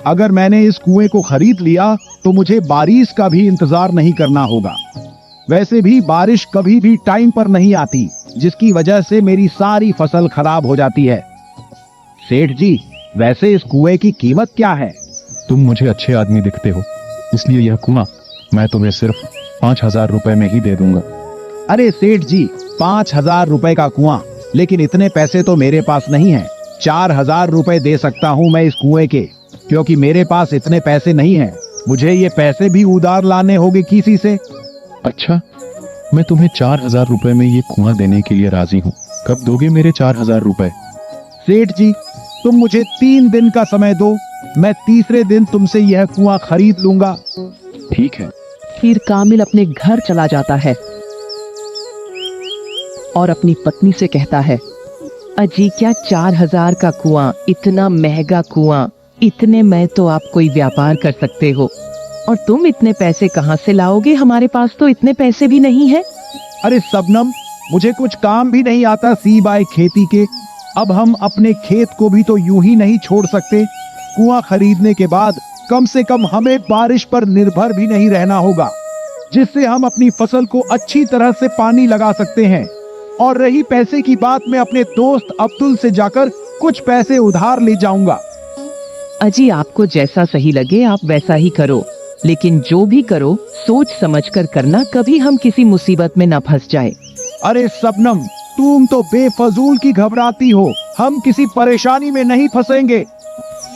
अगर मैंने इस कुएं को खरीद लिया तो मुझे बारिश का भी इंतजार नहीं करना होगा। वैसे भी बारिश कभी भी टाइम पर नहीं आती, जिसकी वजह से मेरी सारी फसल खराब हो जाती है। सेठ जी, वैसे इस कुएं की कीमत क्या है? तुम मुझे अच्छे आदमी दिखते हो, इसलिए यह कुआं मैं तुम्हें सिर्फ 5,000 रुपए में ही दे दूंगा। अरे सेठ जी, 5,000 रुपए का कुआं? लेकिन इतने पैसे तो मेरे पास नहीं है। 4,000 रुपए दे सकता हूँ मैं इस कुएं के, क्योंकि मेरे पास इतने पैसे नहीं हैं। मुझे ये पैसे भी उधार लाने होंगे किसी से। अच्छा, मैं तुम्हें 4,000 रुपए में ये कुआं देने के लिए राजी हूँ। कब दोगे मेरे 4,000 रुपए? सेठ जी, तुम मुझे 3 दिन का समय दो, मैं तीसरे दिन तुमसे यह कुआं खरीद लूंगा। ठीक है। फिर कामिल अपने घर चला जाता है। और अपनी पत्नी से कहता है, अजी क्या 4000 का कुआं, इतना महंगा कुआं, इतने में तो आप कोई व्यापार कर सकते हो, और तुम इतने पैसे कहाँ से लाओगे? हमारे पास तो इतने पैसे भी नहीं है। अरे सबनम, मुझे कुछ काम भी नहीं आता सी बाय खेती के। अब हम अपने खेत को भी तो यूं ही नहीं छोड़ सकते। कुआं खरीदने के बाद कम से कम हमें बारिश पर निर्भर भी नहीं रहना होगा, जिससे हम अपनी फसल को अच्छी तरह से पानी लगा सकते हैं। और रही पैसे की बात, मैं अपने दोस्त अब्दुल से जाकर कुछ पैसे उधार ले जाऊंगा। अजी आपको जैसा सही लगे आप वैसा ही करो, लेकिन जो भी करो सोच समझकर करना, कभी हम किसी मुसीबत में न फंस जाए। अरे सबनम, तुम तो बेफजूल की घबराती हो, हम किसी परेशानी में नहीं फंसेंगे।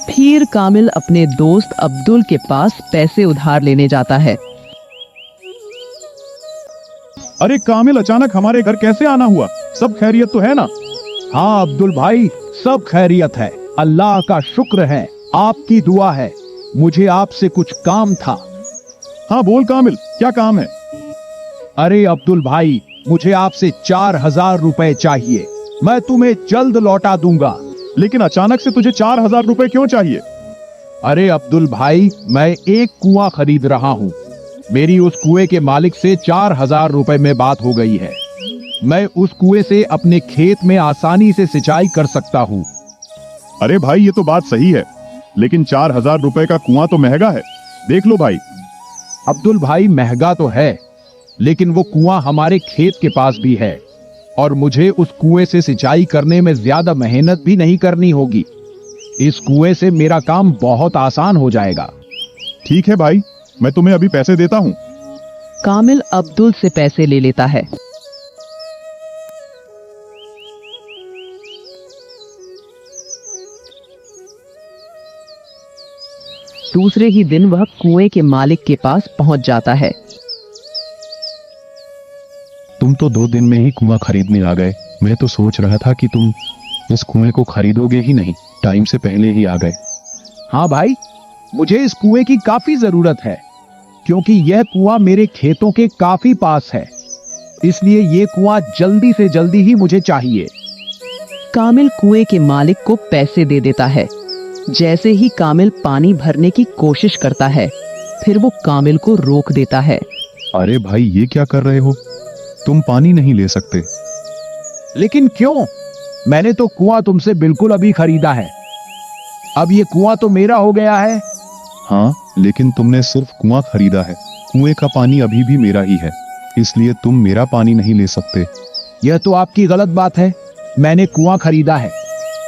फिर कामिल अपने दोस्त अब्दुल के पास पैसे उधार लेने जाता है। अरे कामिल, अचानक हमारे घर कैसे आना हुआ? सब खैरियत तो है ना? हाँ अब्दुल भाई, सब खैरियत है, अल्लाह का शुक्र है, आपकी दुआ है। मुझे आपसे कुछ काम था। हाँ बोल कामिल, क्या काम है? अरे अब्दुल भाई, मुझे आपसे 4000 रुपए चाहिए, मैं तुम्हें जल्द लौटा दूंगा। लेकिन अचानक से तुझे 4000 रुपए क्यों चाहिए? अरे अब्दुल भाई, मैं एक कुआं खरीद रहा हूँ। मेरी उस कुएं के मालिक से 4000 रुपए में बात हो गई है। मैं उस कुएं से अपने खेत में आसानी से सिंचाई कर सकता हूँ। अरे भाई, ये तो बात सही है, लेकिन 4000 रुपए का कुआं तो महंगा है। देख लो भाई। अब्दुल भाई, महंगा तो है, लेकिन वो कुआं हमारे खेत के पास भी है, और मुझे उस कुएं से सिंचाई करने में ज्यादा मेहनत भी नहीं करनी होगी। इस कुएं से मेरा काम बहुत आसान हो जाएगा। ठीक है भाई, मैं तुम्हें अभी पैसे देता हूँ। कामिल अब्दुल से पैसे ले लेता है। दूसरे ही दिन वह कुएं के मालिक के पास पहुंच जाता है। तुम तो 2 दिन में ही कुआं खरीदने आ गए। मैं तो सोच रहा था कि तुम इस कुएं को खरीदोगे ही नहीं, टाइम से पहले ही आ गए। हाँ भाई, मुझे इस कुएं की काफी जरूरत है, क्योंकि यह कुआं मेरे खेतों के काफी पास है, इसलिए ये कुआं जल्दी से जल्दी ही मुझे चाहिए। कामिल कुएं के मालिक को पैसे दे देता है। जैसे ही कामिल पानी भरने की कोशिश करता है, फिर वो कामिल को रोक देता है। अरे भाई, ये क्या कर रहे हो? तुम पानी नहीं ले सकते। लेकिन क्यों? मैंने तो कुआं तुमसे बिल्कुल अभी खरीदा है। अब ये कुआं तो मेरा हो गया है। हाँ, लेकिन तुमने सिर्फ कुआं खरीदा है, कुएं का पानी अभी भी मेरा ही है, इसलिए तुम मेरा पानी नहीं ले सकते। यह तो आपकी गलत बात है। मैंने कुआं खरीदा है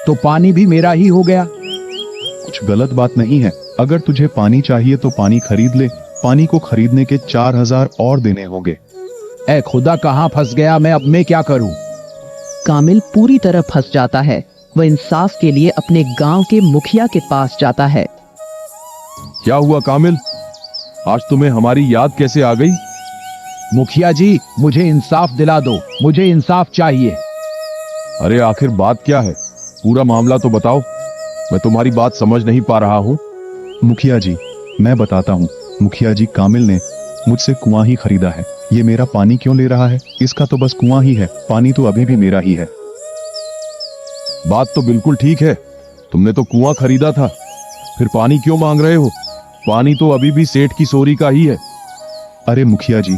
तो पानी भी मेरा ही हो गया। कुछ गलत बात नहीं है। अगर तुझे पानी चाहिए तो पानी खरीद ले। पानी को खरीदने के 4000 और देने होंगे। ऐ खुदा, कहाँ फंस गया मैं, अब मैं क्या करूं? कामिल पूरी तरह फंस जाता है। वह इंसाफ के लिए अपने गांव के मुखिया के पास जाता है। क्या हुआ कामिल, आज तुम्हें हमारी याद कैसे आ गई? मुखिया जी, मुझे इंसाफ दिला दो, मुझे इंसाफ चाहिए। अरे आखिर बात क्या है? पूरा मामला तो बताओ, मैं तुम्हारी बात समझ नहीं पा रहा हूँ। मुखिया जी, मैं बताता हूँ। मुखिया जी, कामिल ने मुझसे कुआं ही खरीदा है। ये मेरा पानी क्यों ले रहा है? इसका तो बस कुआं ही है, पानी तो अभी भी मेरा ही है। बात तो बिल्कुल ठीक है, तुमने तो कुआं खरीदा था, फिर पानी क्यों मांग रहे हो? पानी तो अभी भी सेठ की सोरी का ही है। अरे मुखिया जी,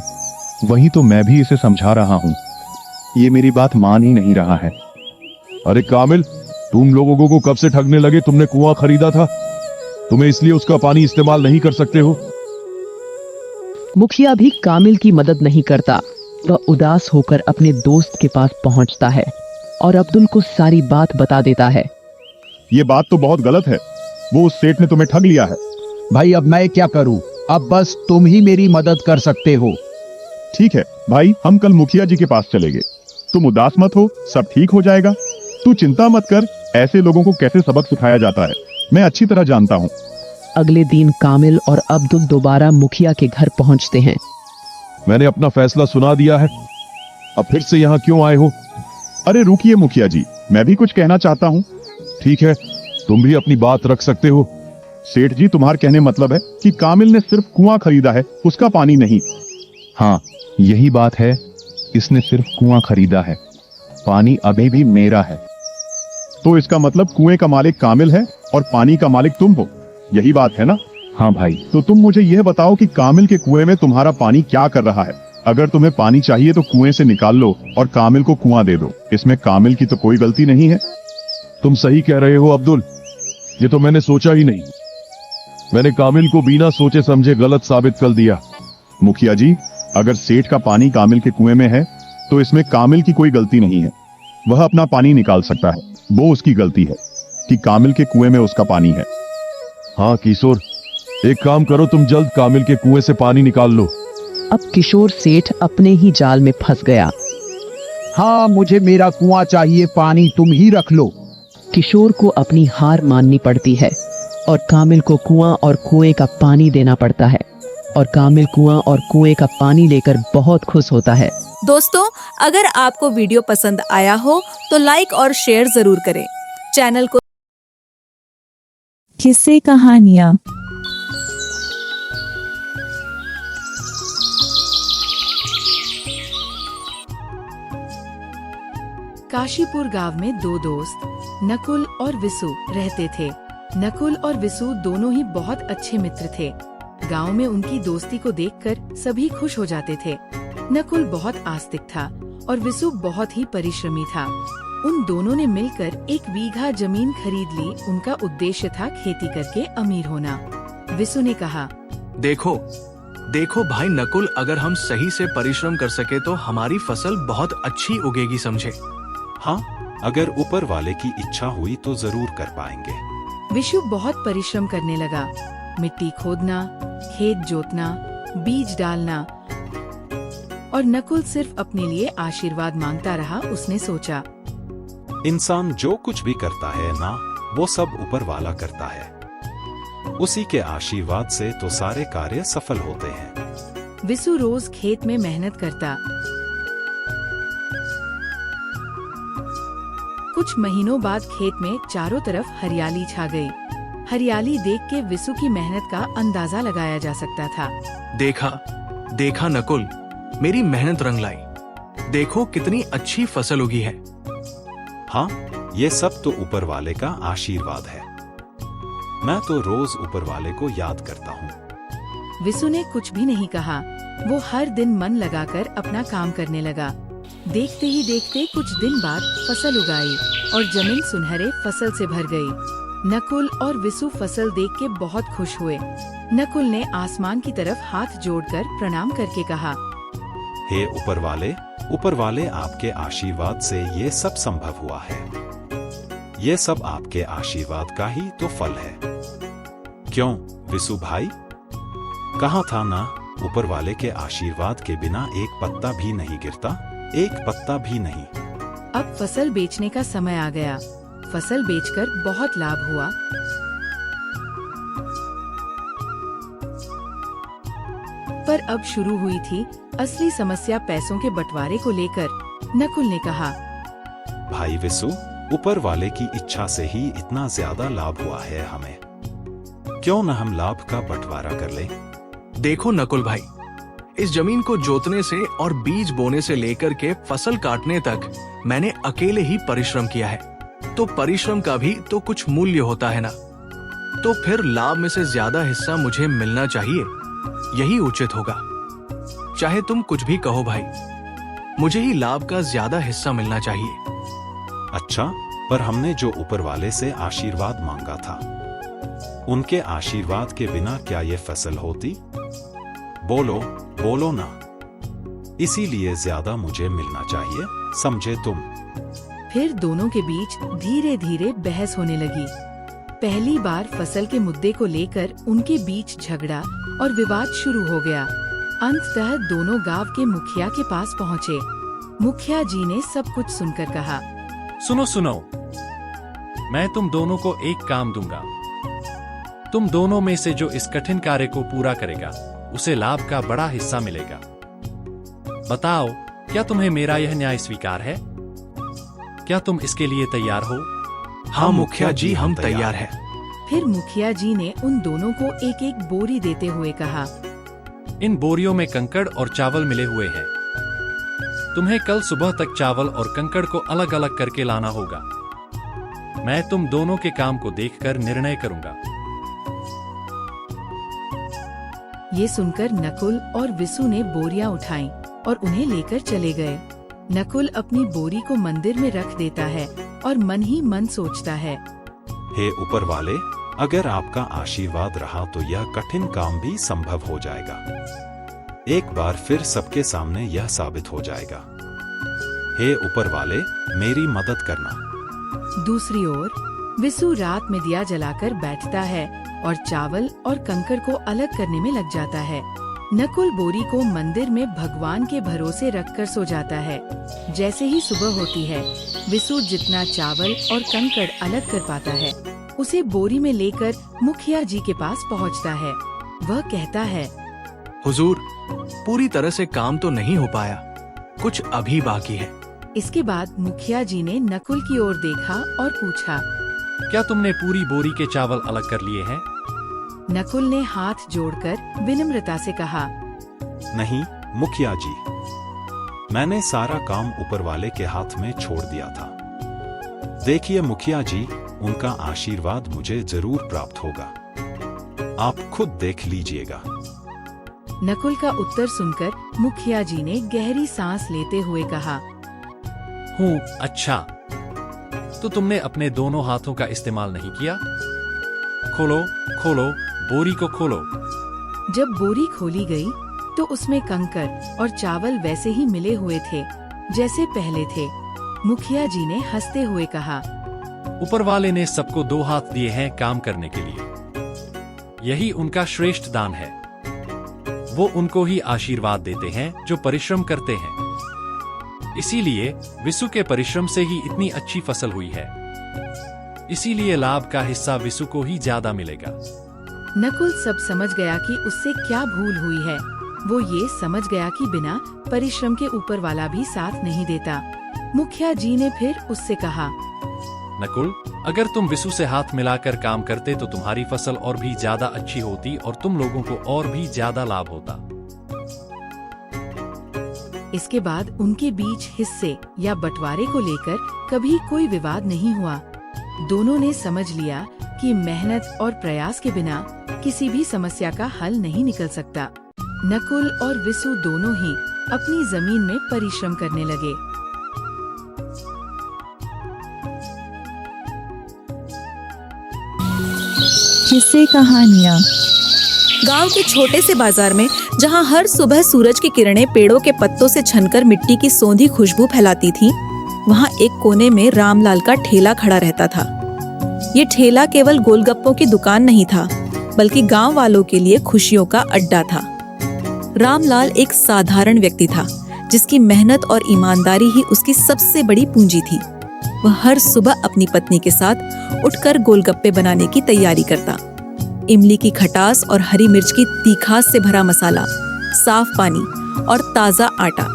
वही तो मैं भी इसे समझा रहा हूँ, ये मेरी बात मान ही नहीं रहा है। अरे कामिल, तुम लोगों को कब से ठगने लगे? तुमने कुआं खरीदा था, तुम्हें इसलिए उसका पानी इस्तेमाल नहीं कर सकते हो। मुखिया भी कामिल की मदद नहीं करता। वह उदास होकर अपने दोस्त के पास पहुंचता है और अब्दुल को सारी बात बता देता है। ये बात तो बहुत गलत है, वो उस सेठ ने तुम्हें ठग लिया है। भाई, अब मैं क्या करूं? अब बस तुम ही मेरी मदद कर सकते हो। ठीक है भाई, हम कल मुखिया जी के पास चलेंगे। तुम उदास मत हो, सब ठीक हो जाएगा। तू चिंता मत कर, ऐसे लोगों को कैसे सबक सिखाया जाता है मैं अच्छी तरह जानता हूँ। अगले दिन कामिल और अब्दुल दोबारा मुखिया के घर पहुंचते हैं। मैंने अपना फैसला सुना दिया है, अब फिर से यहाँ क्यों आए हो? अरे रुकिए मुखिया जी, मैं भी कुछ कहना चाहता हूँ। ठीक है, तुम भी अपनी बात रख सकते हो। सेठ जी, तुम्हारा कहने मतलब है कि कामिल ने सिर्फ कुआं खरीदा है, उसका पानी नहीं। हाँ, यही बात है, इसने सिर्फ कुआं खरीदा है, पानी अभी भी मेरा है। तो इसका मतलब कुएं का मालिक कामिल है और पानी का मालिक तुम हो, यही बात है ना? हाँ भाई, तो तुम मुझे यह बताओ कि कामिल के कुएं में तुम्हारा पानी क्या कर रहा है? अगर तुम्हें पानी चाहिए तो कुएं से निकाल लो और कामिल को कुआं दे दो। इसमें कामिल की तो कोई गलती नहीं है। तुम सही कह रहे हो अब्दुल, ये तो मैंने सोचा ही नहीं। मैंने कामिल को बिना सोचे समझे गलत साबित कर दिया। मुखिया जी, अगर सेठ का पानी कामिल के कुएं में है तो इसमें कामिल की कोई गलती नहीं है। वह अपना पानी निकाल सकता है, वो उसकी गलती है कि कामिल के कुएं में उसका पानी है। हाँ किशोर, एक काम करो, तुम जल्द कामिल के कुएं से पानी निकाल लो। अब किशोर सेठ अपने ही जाल में फंस गया। हाँ, मुझे मेरा कुआं चाहिए, पानी तुम ही रख लो। किशोर को अपनी हार माननी पड़ती है और कामिल को कुआं और कुएं का पानी देना पड़ता है। और कामिल कुआं और कुएं का पानी लेकर बहुत खुश होता है। दोस्तों, अगर आपको वीडियो पसंद आया हो तो लाइक और शेयर जरूर करें। चैनल को किस्से कहानियाँ। काशीपुर गांव में दो दोस्त नकुल और विसु रहते थे। नकुल और विसु दोनों ही बहुत अच्छे मित्र थे। गांव में उनकी दोस्ती को देखकर सभी खुश हो जाते थे। नकुल बहुत आस्तिक था और विसु बहुत ही परिश्रमी था। उन दोनों ने मिलकर 1 बीघा जमीन खरीद ली। उनका उद्देश्य था खेती करके अमीर होना। विसु ने कहा, देखो भाई नकुल, अगर हम सही से परिश्रम कर सके तो हमारी फसल बहुत अच्छी उगेगी, समझे? हाँ, अगर ऊपर वाले की इच्छा हुई तो जरूर कर पाएंगे। विशु बहुत परिश्रम करने लगा। मिट्टी खोदना, खेत जोतना, बीज डालना, और नकुल सिर्फ अपने लिए आशीर्वाद मांगता रहा। उसने सोचा, इंसान जो कुछ भी करता है ना, वो सब ऊपर वाला करता है। उसी के आशीर्वाद से तो सारे कार्य सफल होते हैं। विसु रोज खेत में मेहनत करता। कुछ महीनों बाद खेत में चारों तरफ हरियाली छा गई। हरियाली देख के विसु की मेहनत का अंदाजा लगाया जा सकता था। देखा नकुल, मेरी मेहनत रंग लाई। देखो कितनी अच्छी फसल उगी है। हाँ, ये सब तो ऊपर वाले का आशीर्वाद है। मैं तो रोज ऊपर वाले को याद करता हूँ। विसु ने कुछ भी नहीं कहा। वो हर दिन मन लगाकर अपना काम करने लगा। देखते ही देखते कुछ दिन बाद फसल उगाई और जमीन सुनहरे फसल से भर गई। नकुल और विसु फसल देख के बहुत खुश हुए। नकुल ने आसमान की तरफ हाथ जोड़कर प्रणाम करके कहा, हे ऊपर वाले, आपके आशीर्वाद से ये सब संभव हुआ है। ये सब आपके आशीर्वाद का ही तो फल है। क्यों विसु भाई, कहा था ना, ऊपर वाले के आशीर्वाद के बिना एक पत्ता भी नहीं गिरता, एक पत्ता भी नहीं। अब फसल बेचने का समय आ गया। फसल बेचकर बहुत लाभ हुआ। पर अब शुरू हुई थी असली समस्या पैसों के बंटवारे को लेकर। नकुल ने कहा, भाई विसु, ऊपर वाले की इच्छा से ही इतना ज्यादा लाभ हुआ है हमें। क्यों न हम लाभ का बंटवारा कर लें? देखो नकुल भाई, इस जमीन को जोतने से और बीज बोने से लेकर के फसल काटने तक मैंने अकेले ही परिश्रम किया है। तो परिश्रम का भी तो कुछ मूल्य होता है ना। तो फिर लाभ में से ज्यादा हिस्सा मुझे मिलना चाहिए, यही उचित होगा। चाहे तुम कुछ भी कहो भाई, मुझे ही लाभ का ज्यादा हिस्सा मिलना चाहिए। अच्छा, पर हमने जो ऊपर वाले से आशीर्वाद मांगा था, उनके आशीर्वाद के बिना क्या ये फसल होती? बोलो ना। इसीलिए ज्यादा मुझे मिलना चाहिए, समझे तुम? फिर दोनों के बीच धीरे धीरे बहस होने लगी। पहली बार फसल के मुद्दे को लेकर उनके बीच झगड़ा और विवाद शुरू हो गया। अंततः दोनों गांव के मुखिया के पास पहुँचे। मुखिया जी ने सब कुछ सुनकर कहा, सुनो, मैं तुम दोनों को एक काम दूंगा। तुम दोनों में से जो इस कठिन कार्य को पूरा करेगा, उसे लाभ का बड़ा हिस्सा मिलेगा। बताओ, क्या तुम्हें मेरा यह न्याय स्वीकार है? क्या तुम इसके लिए तैयार हो? हाँ मुखिया जी, हम तैयार हैं। फिर मुखिया जी ने उन दोनों को एक एक बोरी देते हुए कहा, इन बोरियों में कंकड़ और चावल मिले हुए हैं। तुम्हें कल सुबह तक चावल और कंकड़ को अलग अलग करके लाना होगा। मैं तुम दोनों के काम को देखकर निर्णय करूंगा। ये सुनकर नकुल और विसु ने बोरियां उठाईं और उन्हें लेकर चले गए। नकुल अपनी बोरी को मंदिर में रख देता है और मन ही मन सोचता है, हे ऊपर वाले, अगर आपका आशीर्वाद रहा तो यह कठिन काम भी संभव हो जाएगा। एक बार फिर सबके सामने यह साबित हो जाएगा। हे ऊपर वाले, मेरी मदद करना। दूसरी ओर विसु रात में दिया जलाकर बैठता है और चावल और कंकड़ को अलग करने में लग जाता है। नकुल बोरी को मंदिर में भगवान के भरोसे रखकर सो जाता है। जैसे ही सुबह होती है, विसु जितना चावल और कंकड़ अलग कर पाता है, उसे बोरी में लेकर मुखिया जी के पास पहुंचता है। वह कहता है, हुजूर, पूरी तरह से काम तो नहीं हो पाया, कुछ अभी बाकी है। इसके बाद मुखिया जी ने नकुल की ओर देखा और पूछा, क्या तुमने पूरी बोरी के चावल अलग कर लिए हैं? नकुल ने हाथ जोड़कर विनम्रता से कहा, नहीं मुखिया जी, मैंने सारा काम ऊपर वाले के हाथ में छोड़ दिया था। देखिए मुखिया जी, उनका आशीर्वाद मुझे जरूर प्राप्त होगा, आप खुद देख लीजिएगा। नकुल का उत्तर सुनकर मुखिया जी ने गहरी सांस लेते हुए कहा, हूँ, अच्छा, तो तुमने अपने दोनों हाथों का इस्तेमाल नहीं किया? खोलो, खोलो, बोरी को खोलो। जब बोरी खोली गई तो उसमें कंकड़ और चावल वैसे ही मिले हुए थे जैसे पहले थे। मुखिया जी ने हंसते हुए कहा, ऊपर वाले ने सबको 2 हाथ दिए हैं काम करने के लिए। यही उनका श्रेष्ठ दान है। वो उनको ही आशीर्वाद देते हैं जो परिश्रम करते हैं। इसीलिए विसु के परिश्रम से ही इतनी अच्छी फसल हुई है। इसीलिए लाभ का हिस्सा विसु को ही ज्यादा मिलेगा। नकुल सब समझ गया कि उससे क्या भूल हुई है। वो ये समझ गया कि बिना परिश्रम के ऊपर वाला भी साथ नहीं देता। मुखिया जी ने फिर उससे कहा, नकुल, अगर तुम विसु से हाथ मिलाकर काम करते तो तुम्हारी फसल और भी ज्यादा अच्छी होती और तुम लोगों को और भी ज्यादा लाभ होता। इसके बाद उनके बीच हिस्से या बंटवारे को लेकर कभी कोई विवाद नहीं हुआ। दोनों ने समझ लिया कि मेहनत और प्रयास के बिना किसी भी समस्या का हल नहीं निकल सकता। नकुल और विसु दोनों ही अपनी जमीन में परिश्रम करने लगे। किस्से कहानियाँ। गांव के छोटे से बाजार में जहां हर सुबह सूरज की किरणें पेड़ों के पत्तों से छनकर मिट्टी की सौंधी खुशबू फैलाती थी, वहां एक कोने में रामलाल का ठेला खड़ा रहता था। ये ठेला केवल गोलगप्पों की दुकान नहीं था, बल्कि गांव वालों के लिए खुशियों का अड्डा था। रामलाल एक साधारण व्यक्ति था, जिसकी मेहनत और ईमानदारी ही उसकी सबसे बड़ी पूंजी थी। वह हर सुबह अपनी पत्नी के साथ उठकर गोलगप्पे बनाने की तैयारी करता। इमली की खटास और हरी मिर्च की तीखास से भरा मसाला, साफ पानी और ताजा आटा,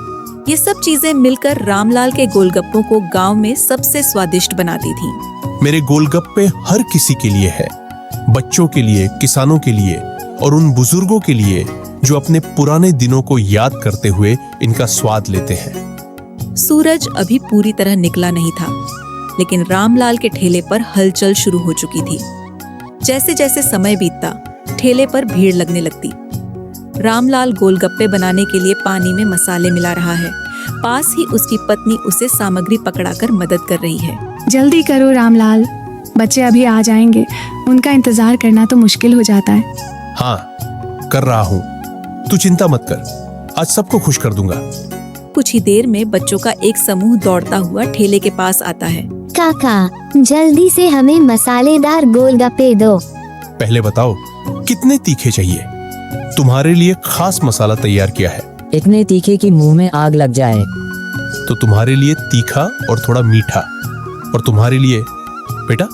ये सब चीजें मिलकर रामलाल के गोलगप्पों को गांव में सबसे स्वादिष्ट बनाती थी। मेरे गोलगप्पे हर किसी के लिए है, बच्चों के लिए, किसानों के लिए और उन बुजुर्गों के लिए जो अपने पुराने दिनों को याद करते हुए इनका स्वाद लेते हैं। सूरज अभी पूरी तरह निकला नहीं था, लेकिन रामलाल के ठेले पर हलचल शुरू हो चुकी थी। जैसे जैसे समय बीतता, ठेले पर भीड़ लगने लगती। रामलाल गोलगप्पे बनाने के लिए पानी में मसाले मिला रहा है। पास ही उसकी पत्नी उसे सामग्री पकड़ाकर मदद कर रही है। जल्दी करो रामलाल, बच्चे अभी आ जाएंगे, उनका इंतजार करना तो मुश्किल हो जाता है। हाँ, कर रहा हूँ, तू चिंता मत कर, आज सबको खुश कर दूंगा। कुछ ही देर में बच्चों का एक समूह दौड़ता हुआ ठेले के पास आता है। काका, जल्दी से हमें मसालेदार गोलगप्पे दो। पहले बताओ कितने तीखे चाहिए? तुम्हारे लिए खास मसाला तैयार किया है। इतने तीखे कि मुंह में आग लग जाए। तो तुम्हारे लिए तीखा और थोड़ा मीठा, और तुम्हारे लिए बेटा?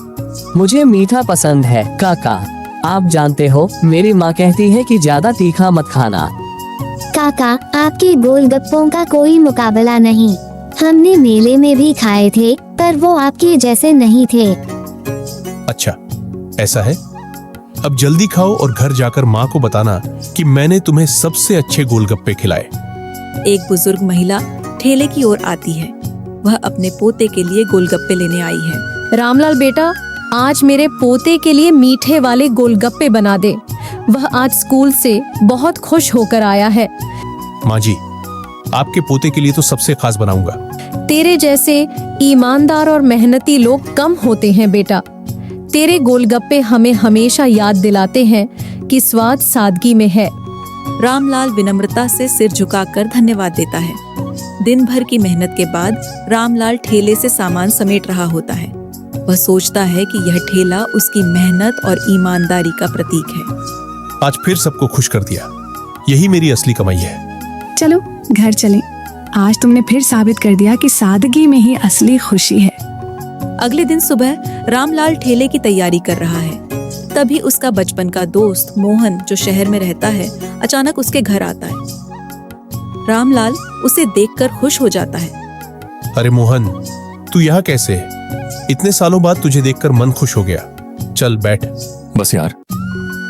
मुझे मीठा पसंद है काका। आप जानते हो, मेरी माँ कहती है कि ज्यादा तीखा मत खाना। काका, आपके गोलगप्पों का कोई मुकाबला नहीं। हमने मेले में भी खाए थे, पर वो आपके जैसे नहीं थे। अच्छा, ऐसा है? अब जल्दी खाओ और घर जाकर माँ को बताना कि मैंने तुम्हें सबसे अच्छे गोलगप्पे खिलाए। एक बुजुर्ग महिला ठेले की ओर आती है। वह अपने पोते के लिए गोलगप्पे लेने आई है। रामलाल बेटा, आज मेरे पोते के लिए मीठे वाले गोलगप्पे बना दे। वह आज स्कूल से बहुत खुश होकर आया है। माँ जी, आपके पोते के लिए तो सबसे खास बनाऊंगा। तेरे जैसे ईमानदार और मेहनती लोग कम होते हैं बेटा। तेरे गोलगप्पे हमें हमेशा याद दिलाते हैं कि स्वाद सादगी में है। रामलाल विनम्रता से सिर झुकाकर धन्यवाद देता है। दिन भर की मेहनत के बाद रामलाल ठेले से सामान समेट रहा होता है। वह सोचता है कि यह ठेला उसकी मेहनत और ईमानदारी का प्रतीक है। आज फिर सबको खुश कर दिया। यही मेरी असली कमाई है। चलो घर चलें। आज तुमने फिर साबित कर दिया कि सादगी में ही असली खुशी है। अगले दिन सुबह रामलाल ठेले की तैयारी कर रहा है। तभी उसका बचपन का दोस्त मोहन, जो शहर में रहता है, अचानक उसके घर आता है। रामलाल उसे देखकर खुश हो जाता है। अरे मोहन, तू यहाँ कैसे है? इतने सालों बाद तुझे देखकर मन खुश हो गया। चल बैठ। बस यार,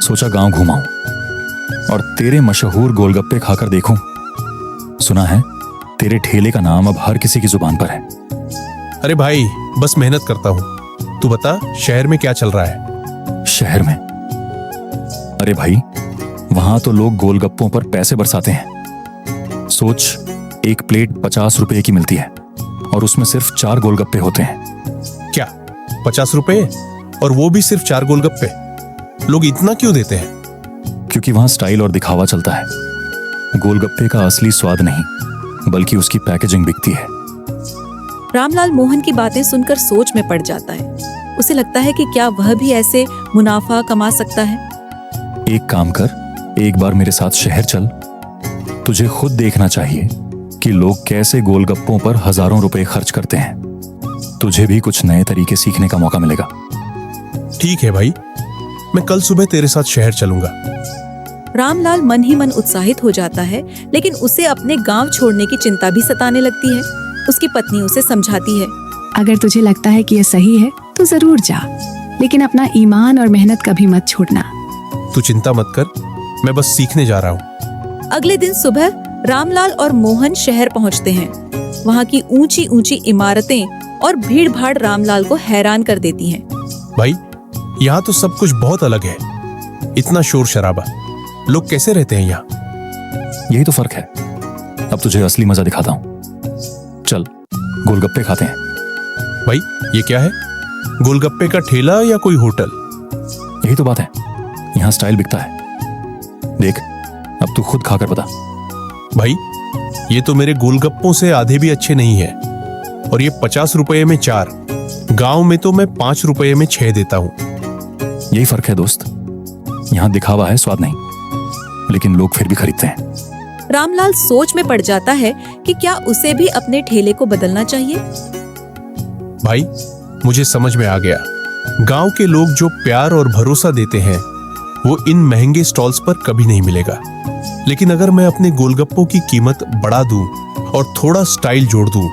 सोचा गांव घुमाऊं और तेरे मशहूर गोलगप्पे खाकर देखूं। सुना है तेरे ठेले का नाम अब हर किसी की जुबान पर है। अरे भाई, बस मेहनत करता हूँ। तू बता, शहर में क्या चल रहा है? शहर में? अरे भाई, वहां तो लोग गोलगप्पों पर पैसे बरसाते हैं। सोच, एक प्लेट 50 रुपए की मिलती है और उसमें सिर्फ 4 गोलगप्पे होते हैं। क्या 50 रुपए? और वो भी सिर्फ 4 गोलगप्पे? लोग इतना क्यों देते हैं? क्योंकि वहां स्टाइल और दिखावा चलता है। गोलगप्पे का असली स्वाद नहीं, बल्कि उसकी पैकेजिंग बिकती है। रामलाल मोहन की बातें सुनकर सोच में पड़ जाता है। उसे लगता है कि क्या वह भी ऐसे मुनाफा कमा सकता है। एक काम कर, एक बार मेरे साथ शहर चल। तुझे खुद देखना चाहिए कि लोग कैसे गोलगप्पों पर हजारों रुपए खर्च करते हैं। तुझे भी कुछ नए तरीके सीखने का मौका मिलेगा। ठीक है भाई, मैं कल सुबह तेरे साथ शहर चलूंगा। रामलाल मन ही मन उत्साहित हो जाता है, लेकिन उसे अपने गांव छोड़ने की चिंता भी सताने लगती है। उसकी पत्नी उसे समझाती है, अगर तुझे लगता है कि यह सही है तो जरूर जा, लेकिन अपना ईमान और मेहनत कभी मत छोड़ना। तू चिंता मत कर, मैं बस सीखने जा रहा हूँ। अगले दिन सुबह रामलाल और मोहन शहर पहुँचते हैं। वहाँ की ऊंची ऊंची इमारतें और भीड़ भाड़ रामलाल को हैरान कर देती हैं। भाई, यहाँ तो सब कुछ बहुत अलग है। इतना शोर शराबा, लोग कैसे रहते हैं यहाँ? यही तो फर्क है। अब तुझे असली मजा दिखाता हूँ। चल, गोलगप्पे खाते हैं। भाई, ये क्या है? गोलगप्पे का ठेला या कोई होटल? यही तो बात है, यहाँ स्टाइल बिकता है। देख, अब तू खुद खाकर बता। भाई, ये तो मेरे गोलगप्पों से आधे भी अच्छे नहीं है। और ये 50 रुपए में 4। गांव में तो मैं 5 रुपए में 6 देता हूँ। यही फर्क है दोस्त। यहाँ दिखावा है, स्वाद नहीं, लेकिन लोग फिर भी खरीदते हैं। रामलाल सोच में पड़ जाता है कि क्या उसे भी अपने ठेले को बदलना चाहिए। भाई, मुझे समझ में आ गया। गांव के लोग जो प्यार और भरोसा देते हैं, वो इन महंगे स्टॉल्स पर कभी नहीं मिलेगा। लेकिन अगर मैं अपने गोलगप्पों की कीमत बढ़ा दूं और थोड़ा स्टाइल जोड़ दूं,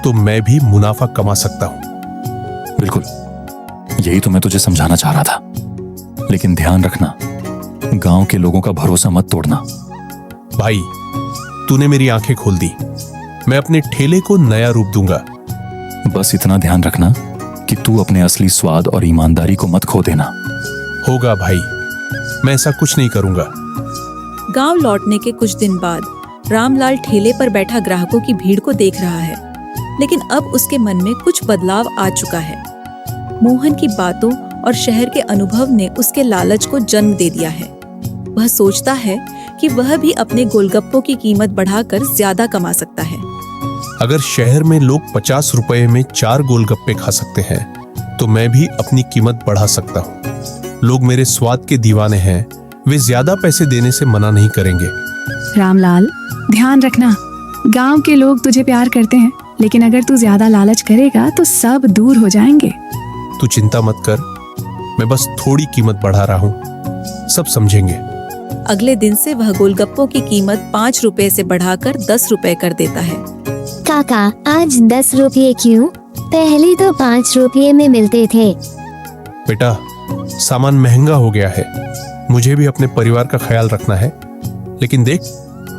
तो मैं भी मुनाफा कमा सकता हूं। बिल्कुल, यही तो मैं तुझे समझाना चाह रहा था। लेकिन ध्यान रखना, गांव के लोगों का भरोसा मत तोड़ना। भाई, तूने मेरी आंखें खोल दी। मैं अपने ठेले को नया रूप दूंगा। बस इतना ध्यान रखना कि तू अपने असली स्वाद और ईमानदारी को मत खो देना। होगा भाई, मैं ऐसा कुछ नहीं करूंगा। गांव लौटने के कुछ दिन बाद रामलाल ठेले पर बैठा ग्राहकों की भीड़ को देख रहा है, लेकिन अब उसके मन में कुछ बदलाव आ चुका है। मोहन की बातों और शहर के अनुभव ने उसके लालच को जन्म दे दिया है। वह सोचता है कि वह भी अपने गोलगप्पों की कीमत बढ़ाकर ज्यादा कमा सकता है। अगर शहर में लोग 50 रुपए में 4 गोलगप्पे खा सकते हैं, तो मैं भी अपनी कीमत बढ़ा सकता हूँ। लोग मेरे स्वाद के दीवाने हैं, वे ज्यादा पैसे देने से मना नहीं करेंगे। रामलाल, ध्यान रखना, गांव के लोग तुझे प्यार करते हैं, लेकिन अगर तू ज्यादा लालच करेगा तो सब दूर हो जाएंगे। तू चिंता मत कर, मैं बस थोड़ी कीमत बढ़ा रहा हूँ, सब समझेंगे। अगले दिन से वह गोलगप्पों की कीमत 5 रुपए से बढ़ाकर 10 रुपए कर देता है। काका, आज 10 रुपये क्यों? पहले तो 5 रुपये में मिलते थे। बेटा, सामान महंगा हो गया है, मुझे भी अपने परिवार का ख्याल रखना है। लेकिन देख,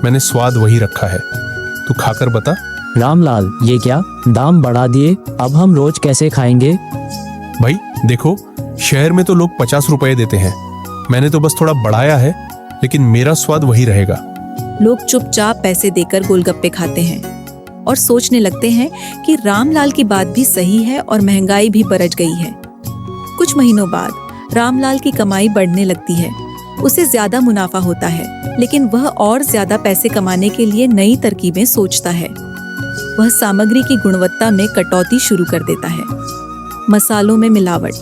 मैंने स्वाद वही रखा है। तू खाकर बता, रामलाल, ये क्या दाम बढ़ा दिए? अब हम रोज कैसे खाएंगे? भाई देखो, शहर में तो लोग 50 रुपए देते हैं, मैंने तो बस थोड़ा बढ़ाया है, लेकिन मेरा स्वाद वही रहेगा। लोग चुपचाप पैसे देकर गोलगप्पे खाते हैं और सोचने लगते हैं कि रामलाल की बात भी सही है और महंगाई भी बरस गई है। कुछ महीनों बाद रामलाल की कमाई बढ़ने लगती है, उसे ज्यादा मुनाफा होता है, लेकिन वह और ज्यादा पैसे कमाने के लिए नई तरकीबें सोचता है। वह सामग्री की गुणवत्ता में कटौती शुरू कर देता है। मसालों में मिलावट,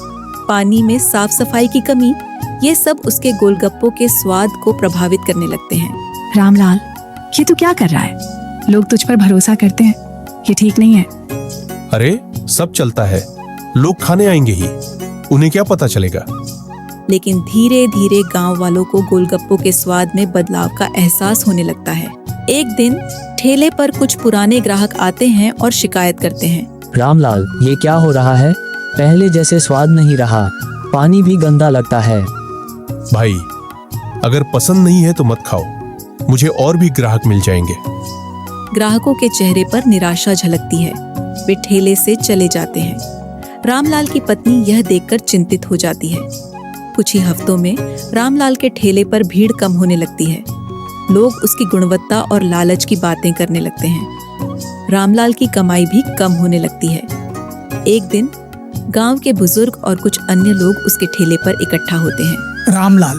पानी में साफ सफाई की कमी, ये सब उसके गोलगप्पों के स्वाद को प्रभावित करने लगते हैं। रामलाल, ये तू क्या कर रहा है? लोग तुझ पर भरोसा करते हैं, ये ठीक नहीं है। अरे सब चलता है, लोग खाने आएंगे ही, उन्हें क्या पता चलेगा। लेकिन धीरे धीरे गांव वालों को गोलगप्पों के स्वाद में बदलाव का एहसास होने लगता है। एक दिन ठेले पर कुछ पुराने ग्राहक आते हैं और शिकायत करते हैं। रामलाल, ये क्या हो रहा है? पहले जैसे स्वाद नहीं रहा, पानी भी गंदा लगता है। भाई, अगर पसंद नहीं है तो मत खाओ, मुझे और भी ग्राहक मिल जाएंगे। ग्राहकों के चेहरे पर निराशा झलकती है, वे ठेले से चले जाते हैं। रामलाल की पत्नी यह देखकर चिंतित हो जाती है। कुछ ही हफ्तों में रामलाल के ठेले पर भीड़ कम होने लगती है। लोग उसकी गुणवत्ता और लालच की बातें करने लगते हैं। रामलाल की कमाई भी कम होने लगती है। एक दिन गांव के बुजुर्ग और कुछ अन्य लोग उसके ठेले पर इकट्ठा होते हैं। रामलाल,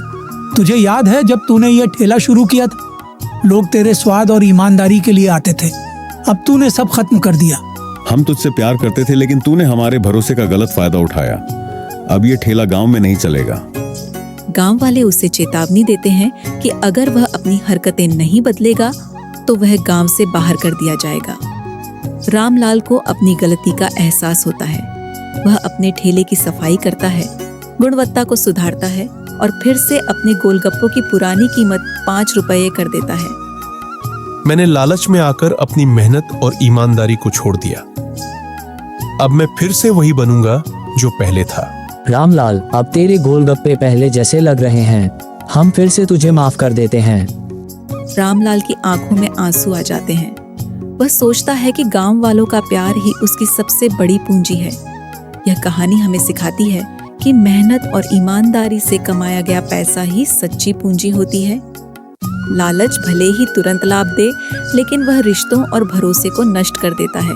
तुझे याद है जब तूने ये ठेला शुरू किया था? लोग तेरे स्वाद और ईमानदारी के लिए आते थे, अब तूने सब खत्म कर दिया। हम तुझसे प्यार करते थे, लेकिन तूने हमारे भरोसे का गलत फायदा उठाया। अब ये ठेला गांव में नहीं चलेगा। गांव वाले उसे चेतावनी देते हैं कि अगर वह अपनी हरकतें नहीं बदलेगा तो वह गांव से बाहर कर दिया जाएगा। रामलाल को अपनी गलती का एहसास होता है। वह अपने ठेले की सफाई करता है, गुणवत्ता को सुधारता है और फिर से अपने गोलगप्पों की पुरानी कीमत 5 रुपये कर देता है। मैंने लालच में आकर अपनी मेहनत और ईमानदारी को छोड़ दिया। अब मैं फिर से वही बनूंगा जो पहले था। रामलाल, अब तेरे गोलगप्पे पहले जैसे लग रहे हैं, हम फिर से तुझे माफ कर देते हैं। रामलाल की आंखों में आंसू आ जाते हैं। वह सोचता है कि गांव वालों का प्यार ही उसकी सबसे बड़ी पूंजी है। यह कहानी हमें सिखाती है कि मेहनत और ईमानदारी से कमाया गया पैसा ही सच्ची पूंजी होती है। लालच भले ही तुरंत लाभ दे, लेकिन वह रिश्तों और भरोसे को नष्ट कर देता है।